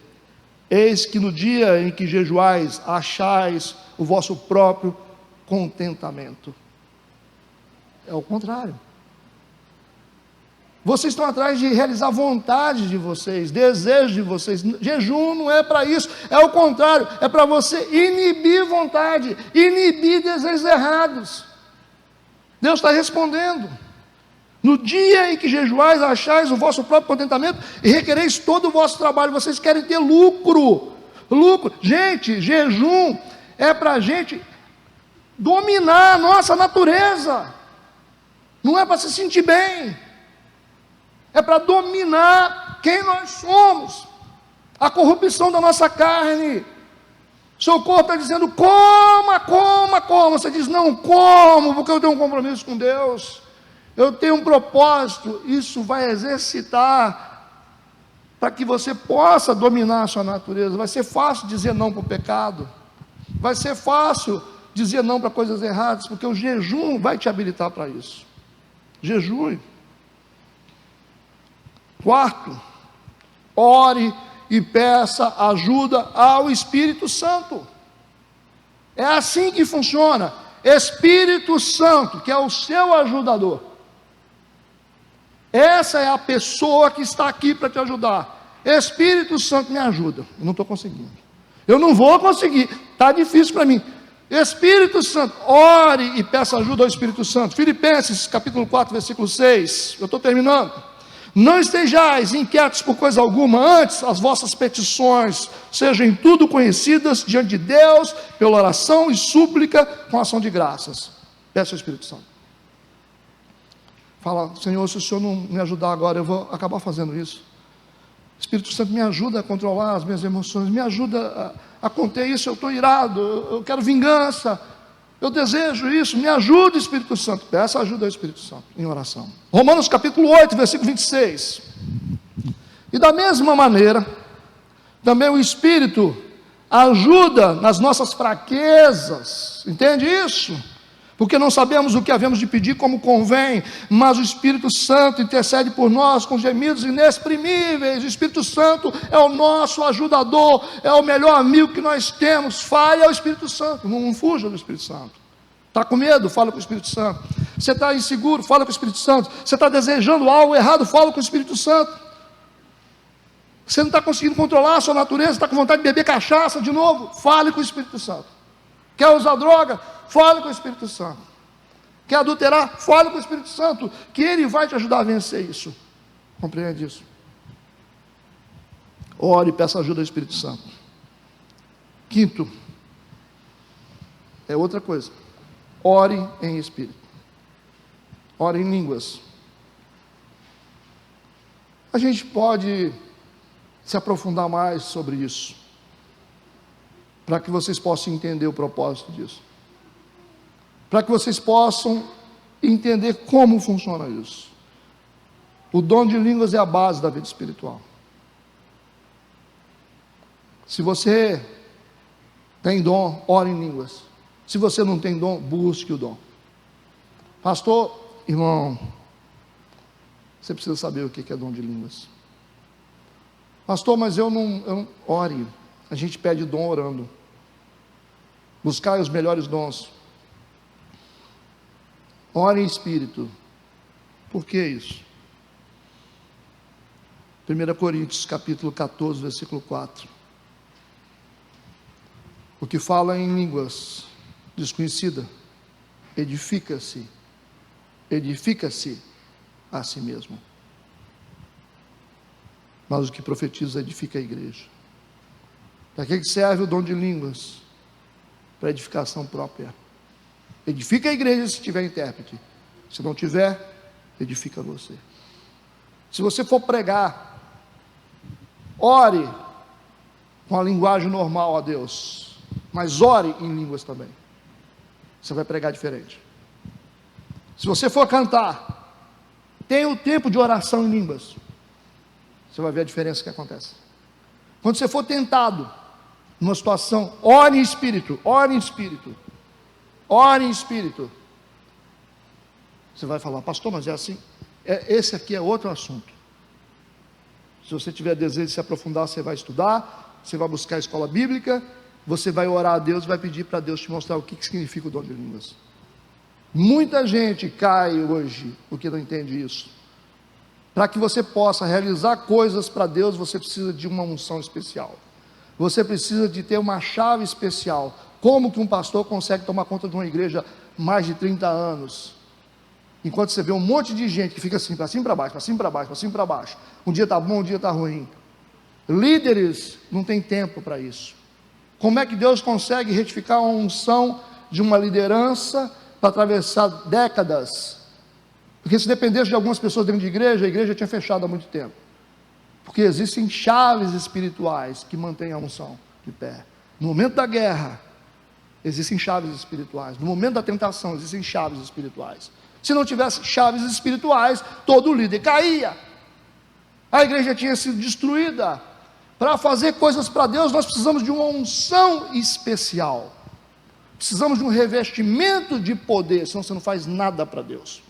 eis que no dia em que jejuais, achais o vosso próprio contentamento. É o contrário. Vocês estão atrás de realizar a vontade de vocês, desejo de vocês. Jejum não é para isso, é o contrário, é para você inibir vontade, inibir desejos errados. Deus está respondendo: no dia em que jejuais, achais o vosso próprio contentamento e requereis todo o vosso trabalho. Vocês querem ter lucro. Gente, jejum é para a gente dominar a nossa natureza, não é para se sentir bem, é para dominar quem nós somos, a corrupção da nossa carne. Seu corpo está dizendo: coma. Você diz: não como, porque eu tenho um compromisso com Deus, eu tenho um propósito. Isso vai exercitar para que você possa dominar a sua natureza. Vai ser fácil dizer não para o pecado, vai ser fácil dizer não para coisas erradas, porque o jejum vai te habilitar para isso. Jejue. Quarto, ore e peça ajuda ao Espírito Santo. É assim que funciona. Espírito Santo, que é o seu ajudador, essa é a pessoa que está aqui para te ajudar. Espírito Santo, me ajuda. Eu não estou conseguindo, eu não vou conseguir, está difícil para mim. Espírito Santo, ore e peça ajuda ao Espírito Santo. Filipenses capítulo 4, versículo 6, eu estou terminando. Não estejais inquietos por coisa alguma, antes as vossas petições sejam em tudo conhecidas diante de Deus, pela oração e súplica com ação de graças. Peça ao Espírito Santo. Fala: Senhor, se o Senhor não me ajudar agora, eu vou acabar fazendo isso. Espírito Santo, me ajuda a controlar as minhas emoções, me ajuda a conter isso. Eu estou irado, eu quero vingança, eu desejo isso, me ajuda, Espírito Santo. Peça ajuda ao Espírito Santo em oração. Romanos capítulo 8, versículo 26. E da mesma maneira, também o Espírito ajuda nas nossas fraquezas. Entende isso? Porque não sabemos o que havemos de pedir como convém, mas o Espírito Santo intercede por nós com gemidos inexprimíveis. O Espírito Santo é o nosso ajudador, é o melhor amigo que nós temos. Fale ao Espírito Santo, não fuja do Espírito Santo. Está com medo? Fala com o Espírito Santo. Você está inseguro? Fala com o Espírito Santo. Você está desejando algo errado? Fala com o Espírito Santo. Você não está conseguindo controlar a sua natureza, está com vontade de beber cachaça de novo? Fale com o Espírito Santo. Quer usar droga? Fale com o Espírito Santo. Quer adulterar? Fale com o Espírito Santo, que Ele vai te ajudar a vencer isso. Compreende isso? Ore e peça ajuda ao Espírito Santo. Quinto, é outra coisa. Ore em espírito. Ore em línguas. A gente pode se aprofundar mais sobre isso, para que vocês possam entender o propósito disso, para que vocês possam entender como funciona isso. O dom de línguas é a base da vida espiritual. Se você tem dom, ore em línguas. Se você não tem dom, busque o dom. Pastor, irmão, você precisa saber o que é dom de línguas. Pastor, mas eu não ore. A gente pede dom orando. Buscai os melhores dons. Ore em espírito. Por que isso? 1 Coríntios capítulo 14, versículo 4. O que fala em línguas desconhecida edifica-se a si mesmo. Mas o que profetiza edifica a igreja. Para que serve o dom de línguas? Para edificação própria. Edifica a igreja se tiver intérprete. Se não tiver, edifica você. Se você for pregar, ore com a linguagem normal a Deus, mas ore em línguas também. você vai pregar diferente. Se você for cantar, tenha o tempo de oração em línguas, você vai ver a diferença que acontece. Quando você for tentado numa situação, ore em espírito, ore em espírito, ore em espírito. Você vai falar, pastor, mas é assim? Esse aqui é outro assunto. Se você tiver desejo de se aprofundar, você vai estudar, você vai buscar a escola bíblica, você vai orar a Deus, vai pedir para Deus te mostrar o que significa o dom de línguas. Muita gente cai hoje porque não entende isso. Para que você possa realizar coisas para Deus, você precisa de uma unção especial. Você precisa de ter uma chave especial. Como que um pastor consegue tomar conta de uma igreja mais de 30 anos? Enquanto você vê um monte de gente que fica assim, para cima e para baixo, para cima e para baixo, para cima e para baixo. Um dia está bom, um dia está ruim. Líderes não têm tempo para isso. Como é que Deus consegue retificar uma unção de uma liderança para atravessar décadas? Porque se dependesse de algumas pessoas dentro de igreja, a igreja tinha fechado há muito tempo. Porque existem chaves espirituais que mantêm a unção de pé. No momento da guerra, existem chaves espirituais. No momento da tentação, existem chaves espirituais. Se não tivesse chaves espirituais, todo líder caía. A igreja tinha sido destruída. Para fazer coisas para Deus, nós precisamos de uma unção especial. Precisamos de um revestimento de poder, senão você não faz nada para Deus.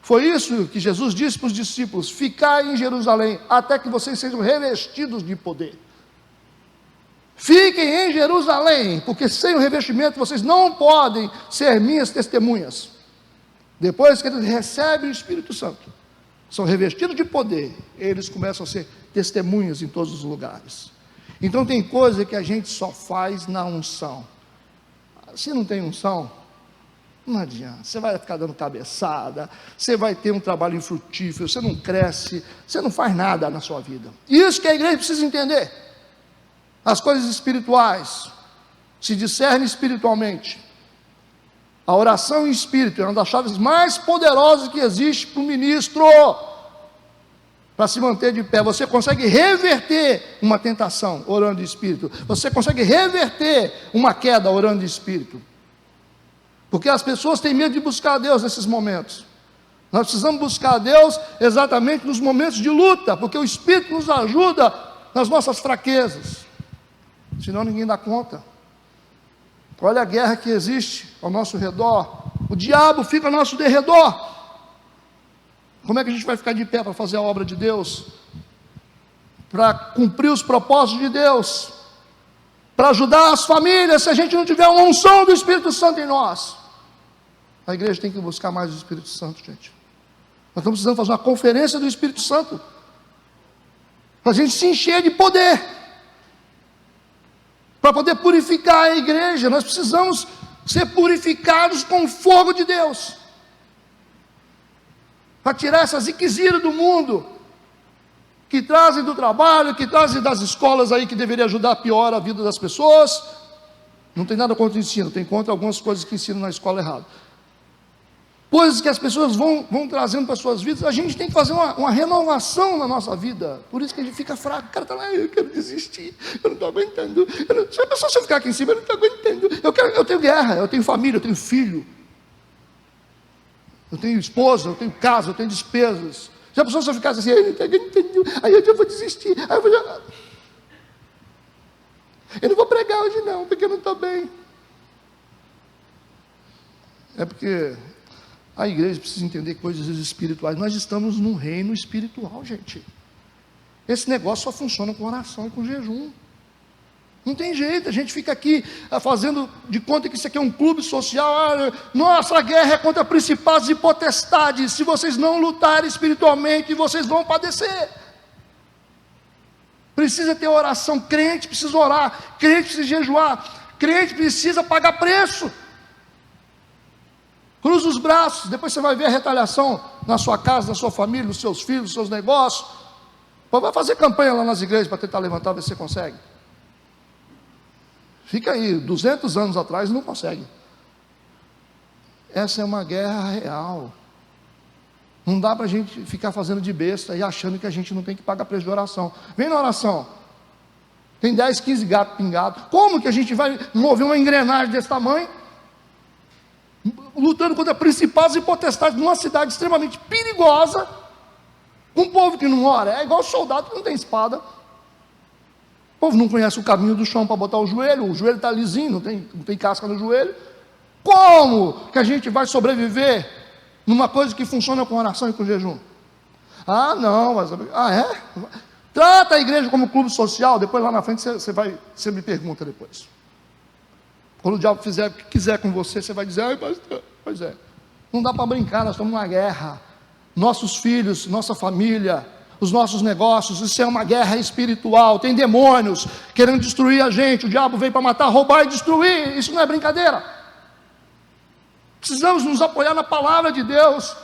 Foi isso que Jesus disse para os discípulos: ficai em Jerusalém, até que vocês sejam revestidos de poder. Fiquem em Jerusalém, porque sem o revestimento vocês não podem ser minhas testemunhas. Depois que eles recebem o Espírito Santo, são revestidos de poder, eles começam a ser testemunhas em todos os lugares. Então tem coisa que a gente só faz na unção. Se não tem unção, não adianta, você vai ficar dando cabeçada, você vai ter um trabalho infrutífero, você não cresce, você não faz nada na sua vida. Isso que a igreja precisa entender. As coisas espirituais se discernem espiritualmente. A oração em espírito é uma das chaves mais poderosas que existe para o ministro, para se manter de pé. Você consegue reverter uma tentação orando em espírito, você consegue reverter uma queda orando em espírito, porque as pessoas têm medo de buscar a Deus nesses momentos. Nós precisamos buscar a Deus exatamente nos momentos de luta, porque o Espírito nos ajuda nas nossas fraquezas, senão ninguém dá conta. Olha a guerra que existe ao nosso redor, o diabo fica ao nosso derredor. Como é que a gente vai ficar de pé para fazer a obra de Deus, para cumprir os propósitos de Deus, para ajudar as famílias, se a gente não tiver uma unção do Espírito Santo em nós? A igreja tem que buscar mais o Espírito Santo, gente. Nós estamos precisando fazer uma conferência do Espírito Santo, para a gente se encher de poder, para poder purificar a igreja. Nós precisamos ser purificados com o fogo de Deus, para tirar essas ziquezira do mundo, que trazem do trabalho, que trazem das escolas aí, que deveria ajudar a piorar a vida das pessoas. Não tem nada contra o ensino, tem contra algumas coisas que ensinam na escola errado. Coisas que as pessoas vão trazendo para as suas vidas. A gente tem que fazer uma renovação na nossa vida. Por isso que a gente fica fraco. O cara está lá, eu quero desistir, eu não estou aguentando. Se a pessoa ficar aqui em cima, eu não estou aguentando. Eu tenho guerra, eu tenho família, eu tenho filho, eu tenho esposa, eu tenho casa, eu tenho despesas. Se a pessoa só ficasse assim, eu não estou aguentando, aí eu vou desistir, aí eu não vou pregar hoje não, porque eu não estou bem. É porque a igreja precisa entender coisas espirituais. Nós estamos num reino espiritual, gente. Esse negócio só funciona com oração e com jejum. Não tem jeito, a gente fica aqui fazendo de conta que isso aqui é um clube social. Nossa, a guerra é contra principados e potestades. Se vocês não lutarem espiritualmente, vocês vão padecer. Precisa ter oração, crente precisa orar, crente precisa jejuar, crente precisa pagar preço. Cruza os braços, depois você vai ver a retaliação na sua casa, na sua família, nos seus filhos, nos seus negócios. Vai fazer campanha lá nas igrejas para tentar levantar, ver se você consegue. Fica aí, 200 anos atrás não consegue. Essa é uma guerra real. Não dá para a gente ficar fazendo de besta e achando que a gente não tem que pagar preço de oração. Vem na oração, tem 10, 15 gatos pingados. Como que a gente vai mover uma engrenagem desse tamanho? lutando contra principados e potestades numa cidade extremamente perigosa, com um povo que não ora. É igual soldado que não tem espada. O povo não conhece o caminho do chão para botar o joelho está lisinho, não tem casca no joelho. Como que a gente vai sobreviver numa coisa que funciona com oração e com jejum? Ah, não, mas... Ah, é? Trata a igreja como clube social, depois lá na frente você me pergunta depois. Quando o diabo fizer o que quiser com você, você vai dizer, ai, pastor, pois é. Não dá para brincar, nós estamos numa guerra. Nossos filhos, nossa família, os nossos negócios, isso é uma guerra espiritual. Tem demônios querendo destruir a gente. O diabo veio para matar, roubar e destruir. Isso não é brincadeira. Precisamos nos apoiar na palavra de Deus.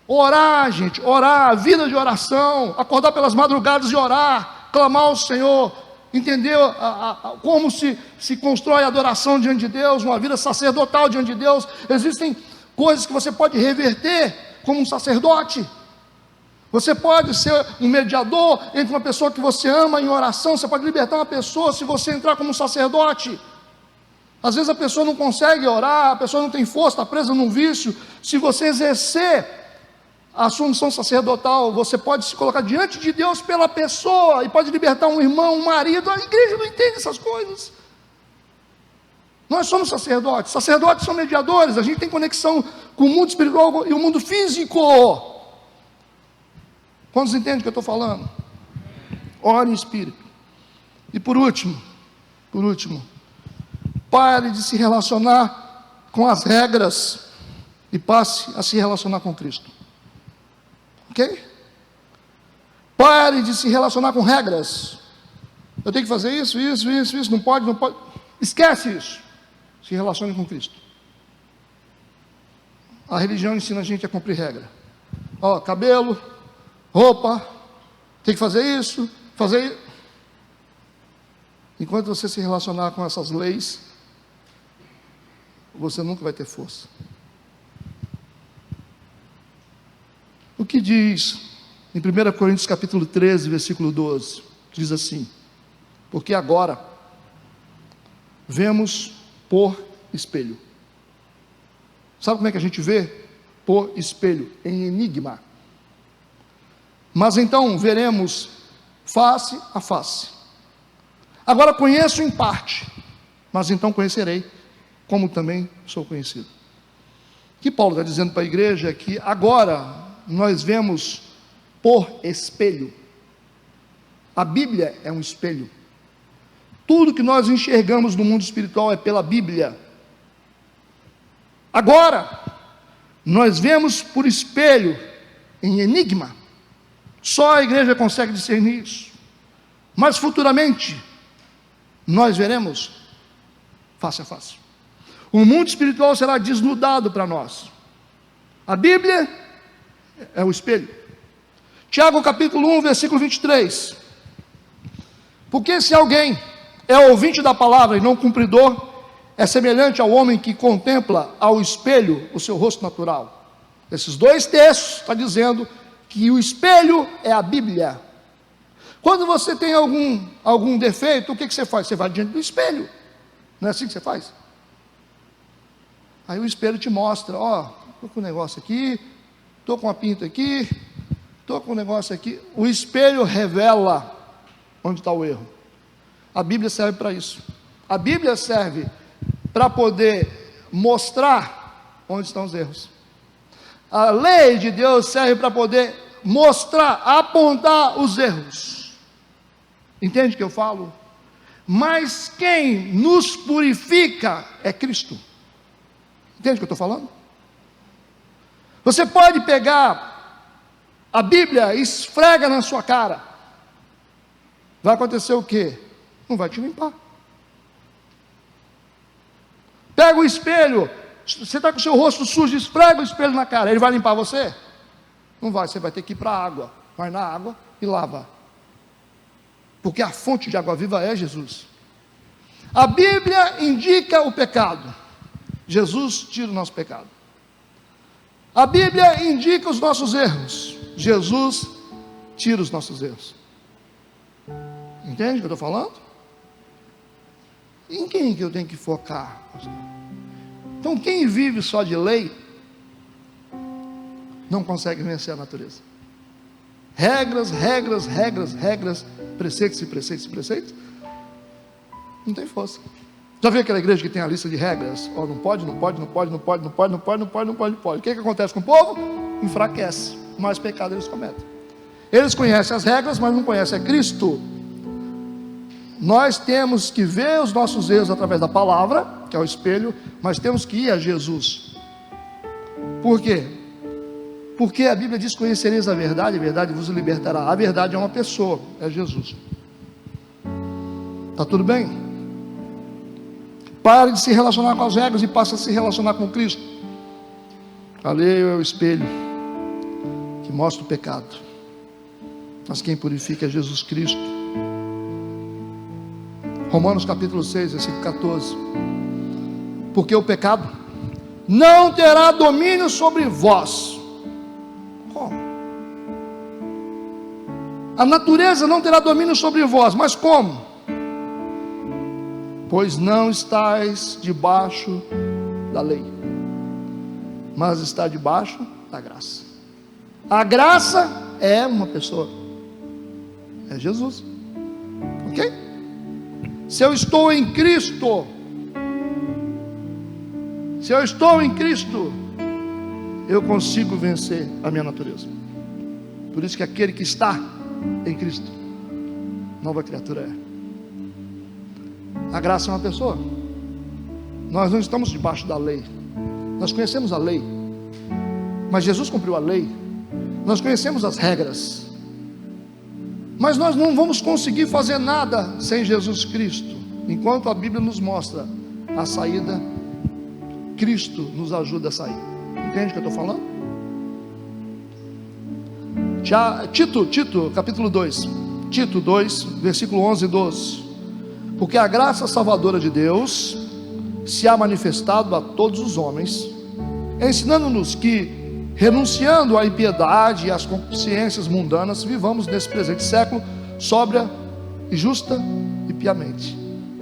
Orar, gente, orar, vida de oração, acordar pelas madrugadas e orar, clamar ao Senhor, entender como se constrói a adoração diante de Deus, uma vida sacerdotal diante de Deus. Existem coisas que você pode reverter como um sacerdote. Você pode ser um mediador entre uma pessoa que você ama em oração. Você pode libertar uma pessoa se você entrar como um sacerdote. Às vezes a pessoa não consegue orar, a pessoa não tem força, está presa num vício. Se você exercer a sua unção sacerdotal, você pode se colocar diante de Deus pela pessoa, e pode libertar um irmão, um marido. A igreja não entende essas coisas. Nós somos sacerdotes são mediadores, a gente tem conexão com o mundo espiritual e o mundo físico. Quantos entendem o que eu estou falando? Ore em espírito. E por último, pare de se relacionar com as regras e passe a se relacionar com Cristo. Ok? Pare de se relacionar com regras. Eu tenho que fazer isso, não pode. Esquece isso. Se relacione com Cristo. A religião ensina a gente a cumprir regra. Ó, cabelo, roupa, tem que fazer isso, fazer isso. Enquanto você se relacionar com essas leis, você nunca vai ter força. O que diz em 1 Coríntios capítulo 13, versículo 12, diz assim: porque agora vemos por espelho. Sabe como é que a gente vê? Por espelho, em enigma. Mas então veremos face a face. Agora conheço em parte, mas então conhecerei, como também sou conhecido. O que Paulo está dizendo para a igreja é que agora nós vemos por espelho. A Bíblia é um espelho. Tudo que nós enxergamos no mundo espiritual é pela Bíblia. Agora, nós vemos por espelho, em enigma. Só a igreja consegue discernir isso. Mas futuramente, nós veremos face a face. O mundo espiritual será desnudado para nós. A Bíblia é o espelho. Tiago capítulo 1, versículo 23. Porque se alguém é ouvinte da palavra e não cumpridor, é semelhante ao homem que contempla ao espelho o seu rosto natural. Esses dois textos estão dizendo que o espelho é a Bíblia. Quando você tem algum defeito, o que você faz? Você vai diante do espelho. Não é assim que você faz? Aí o espelho te mostra, ó, estou com um negócio aqui, estou com uma pinta aqui, estou com um negócio aqui. O espelho revela onde está o erro. A Bíblia serve para isso. A Bíblia serve para poder mostrar onde estão os erros. A lei de Deus serve para poder mostrar, apontar os erros. Entende o que eu falo? Mas quem nos purifica é Cristo. Entende o que eu estou falando? Você pode pegar a Bíblia e esfrega na sua cara. Vai acontecer o quê? Não vai te limpar. Pega o espelho, você está com o seu rosto sujo, esfrega o espelho na cara, ele vai limpar você? Não vai, você vai ter que ir para a água. Vai na água e lava. Porque a fonte de água viva é Jesus. A Bíblia indica o pecado. Jesus tira o nosso pecado. A Bíblia indica os nossos erros. Jesus tira os nossos erros. Entende o que eu estou falando? Em quem que eu tenho que focar? Então quem vive só de lei não consegue vencer a natureza. Regras, regras, regras, regras, preceitos e preceitos e preceitos, não tem força. Já viu aquela igreja que tem a lista de regras? Ó, não pode, não pode, não pode, não pode, não pode, não pode, não pode, não pode, não pode. O que acontece com o povo? Enfraquece, mais pecado eles cometem. Eles conhecem as regras, mas não conhecem a Cristo. Nós temos que ver os nossos erros através da palavra, que é o espelho, mas temos que ir a Jesus. Por quê? Porque a Bíblia diz: conhecereis a verdade vos libertará. A verdade é uma pessoa, é Jesus. Está tudo bem? Pare de se relacionar com as regras e passe a se relacionar com Cristo. A lei é o espelho que mostra o pecado, mas quem purifica é Jesus Cristo. Romanos capítulo 6, versículo 14. Porque o pecado não terá domínio sobre vós. Como? A natureza não terá domínio sobre vós, mas como? Pois não estáis debaixo da lei, mas está debaixo da graça. A graça é uma pessoa, é Jesus, ok? Se eu estou em Cristo, eu consigo vencer a minha natureza. Por isso que aquele que está em Cristo, nova criatura é. A graça é uma pessoa. Nós não estamos debaixo da lei. Nós conhecemos a lei, mas Jesus cumpriu a lei. Nós conhecemos as regras, mas nós não vamos conseguir fazer nada sem Jesus Cristo. Enquanto a Bíblia nos mostra a saída, Cristo nos ajuda a sair. Entende o que eu estou falando? Tito, capítulo 2. Tito 2, versículo 11 e 12. Porque a graça salvadora de Deus se há manifestado a todos os homens, ensinando-nos que, renunciando à impiedade e às consciências mundanas, vivamos nesse presente século sóbria e justa e piamente.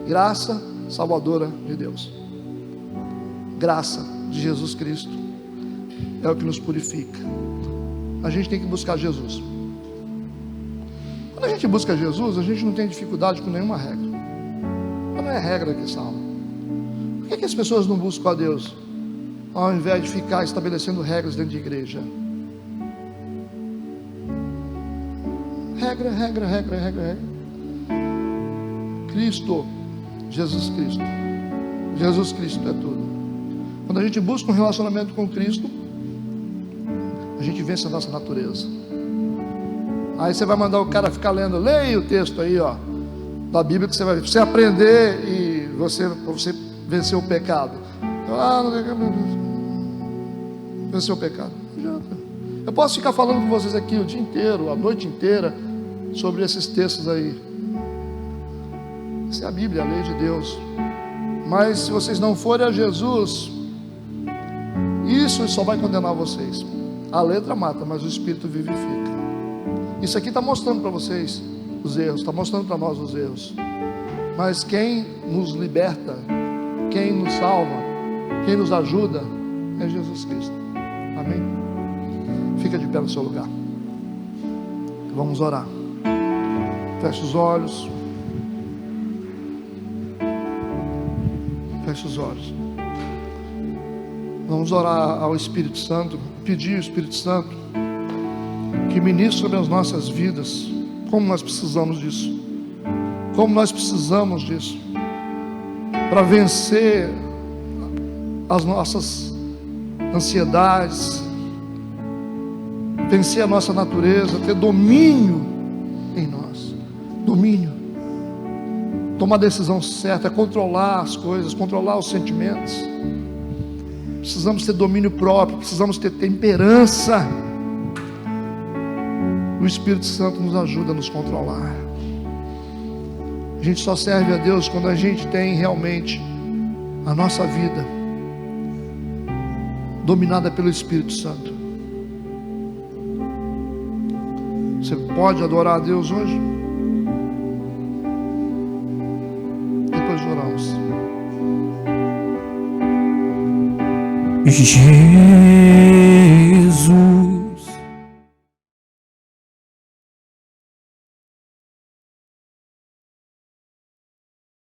Graça salvadora de Deus, graça de Jesus Cristo é o que nos purifica. A gente tem que buscar Jesus. Quando a gente busca Jesus, a gente não tem dificuldade com nenhuma regra. Não é regra que salva. Por que as pessoas não buscam a Deus, ao invés de ficar estabelecendo regras dentro de igreja? Regra, regra, regra, regra, regra. Cristo, Jesus Cristo. Jesus Cristo é tudo. Quando a gente busca um relacionamento com Cristo, a gente vence a nossa natureza. Aí você vai mandar o cara ficar lendo, leia o texto aí, ó, da Bíblia, que você vai aprender e você vencer o pecado. Vencer o pecado. Eu posso ficar falando com vocês aqui o dia inteiro, a noite inteira, sobre esses textos aí. Isso é a Bíblia, a lei de Deus. Mas se vocês não forem a Jesus, isso só vai condenar vocês. A letra mata, mas o Espírito vivifica. Isso aqui está mostrando para vocês os erros, está mostrando para nós os erros. Mas quem nos liberta, quem nos salva, quem nos ajuda é Jesus Cristo. Amém? Fica de pé no seu lugar. Vamos orar. Feche os olhos. Feche os olhos. Vamos orar ao Espírito Santo, pedir ao Espírito Santo que ministre sobre as nossas vidas. Como nós precisamos disso. Como nós precisamos disso para vencer as nossas ansiedades, vencer a nossa natureza, ter domínio em nós. Domínio. Tomar a decisão certa, controlar as coisas, controlar os sentimentos. Precisamos ter domínio próprio, precisamos ter temperança. O Espírito Santo nos ajuda a nos controlar. A gente só serve a Deus quando a gente tem realmente a nossa vida dominada pelo Espírito Santo. Você pode adorar a Deus hoje? Depois oramos. Jesus.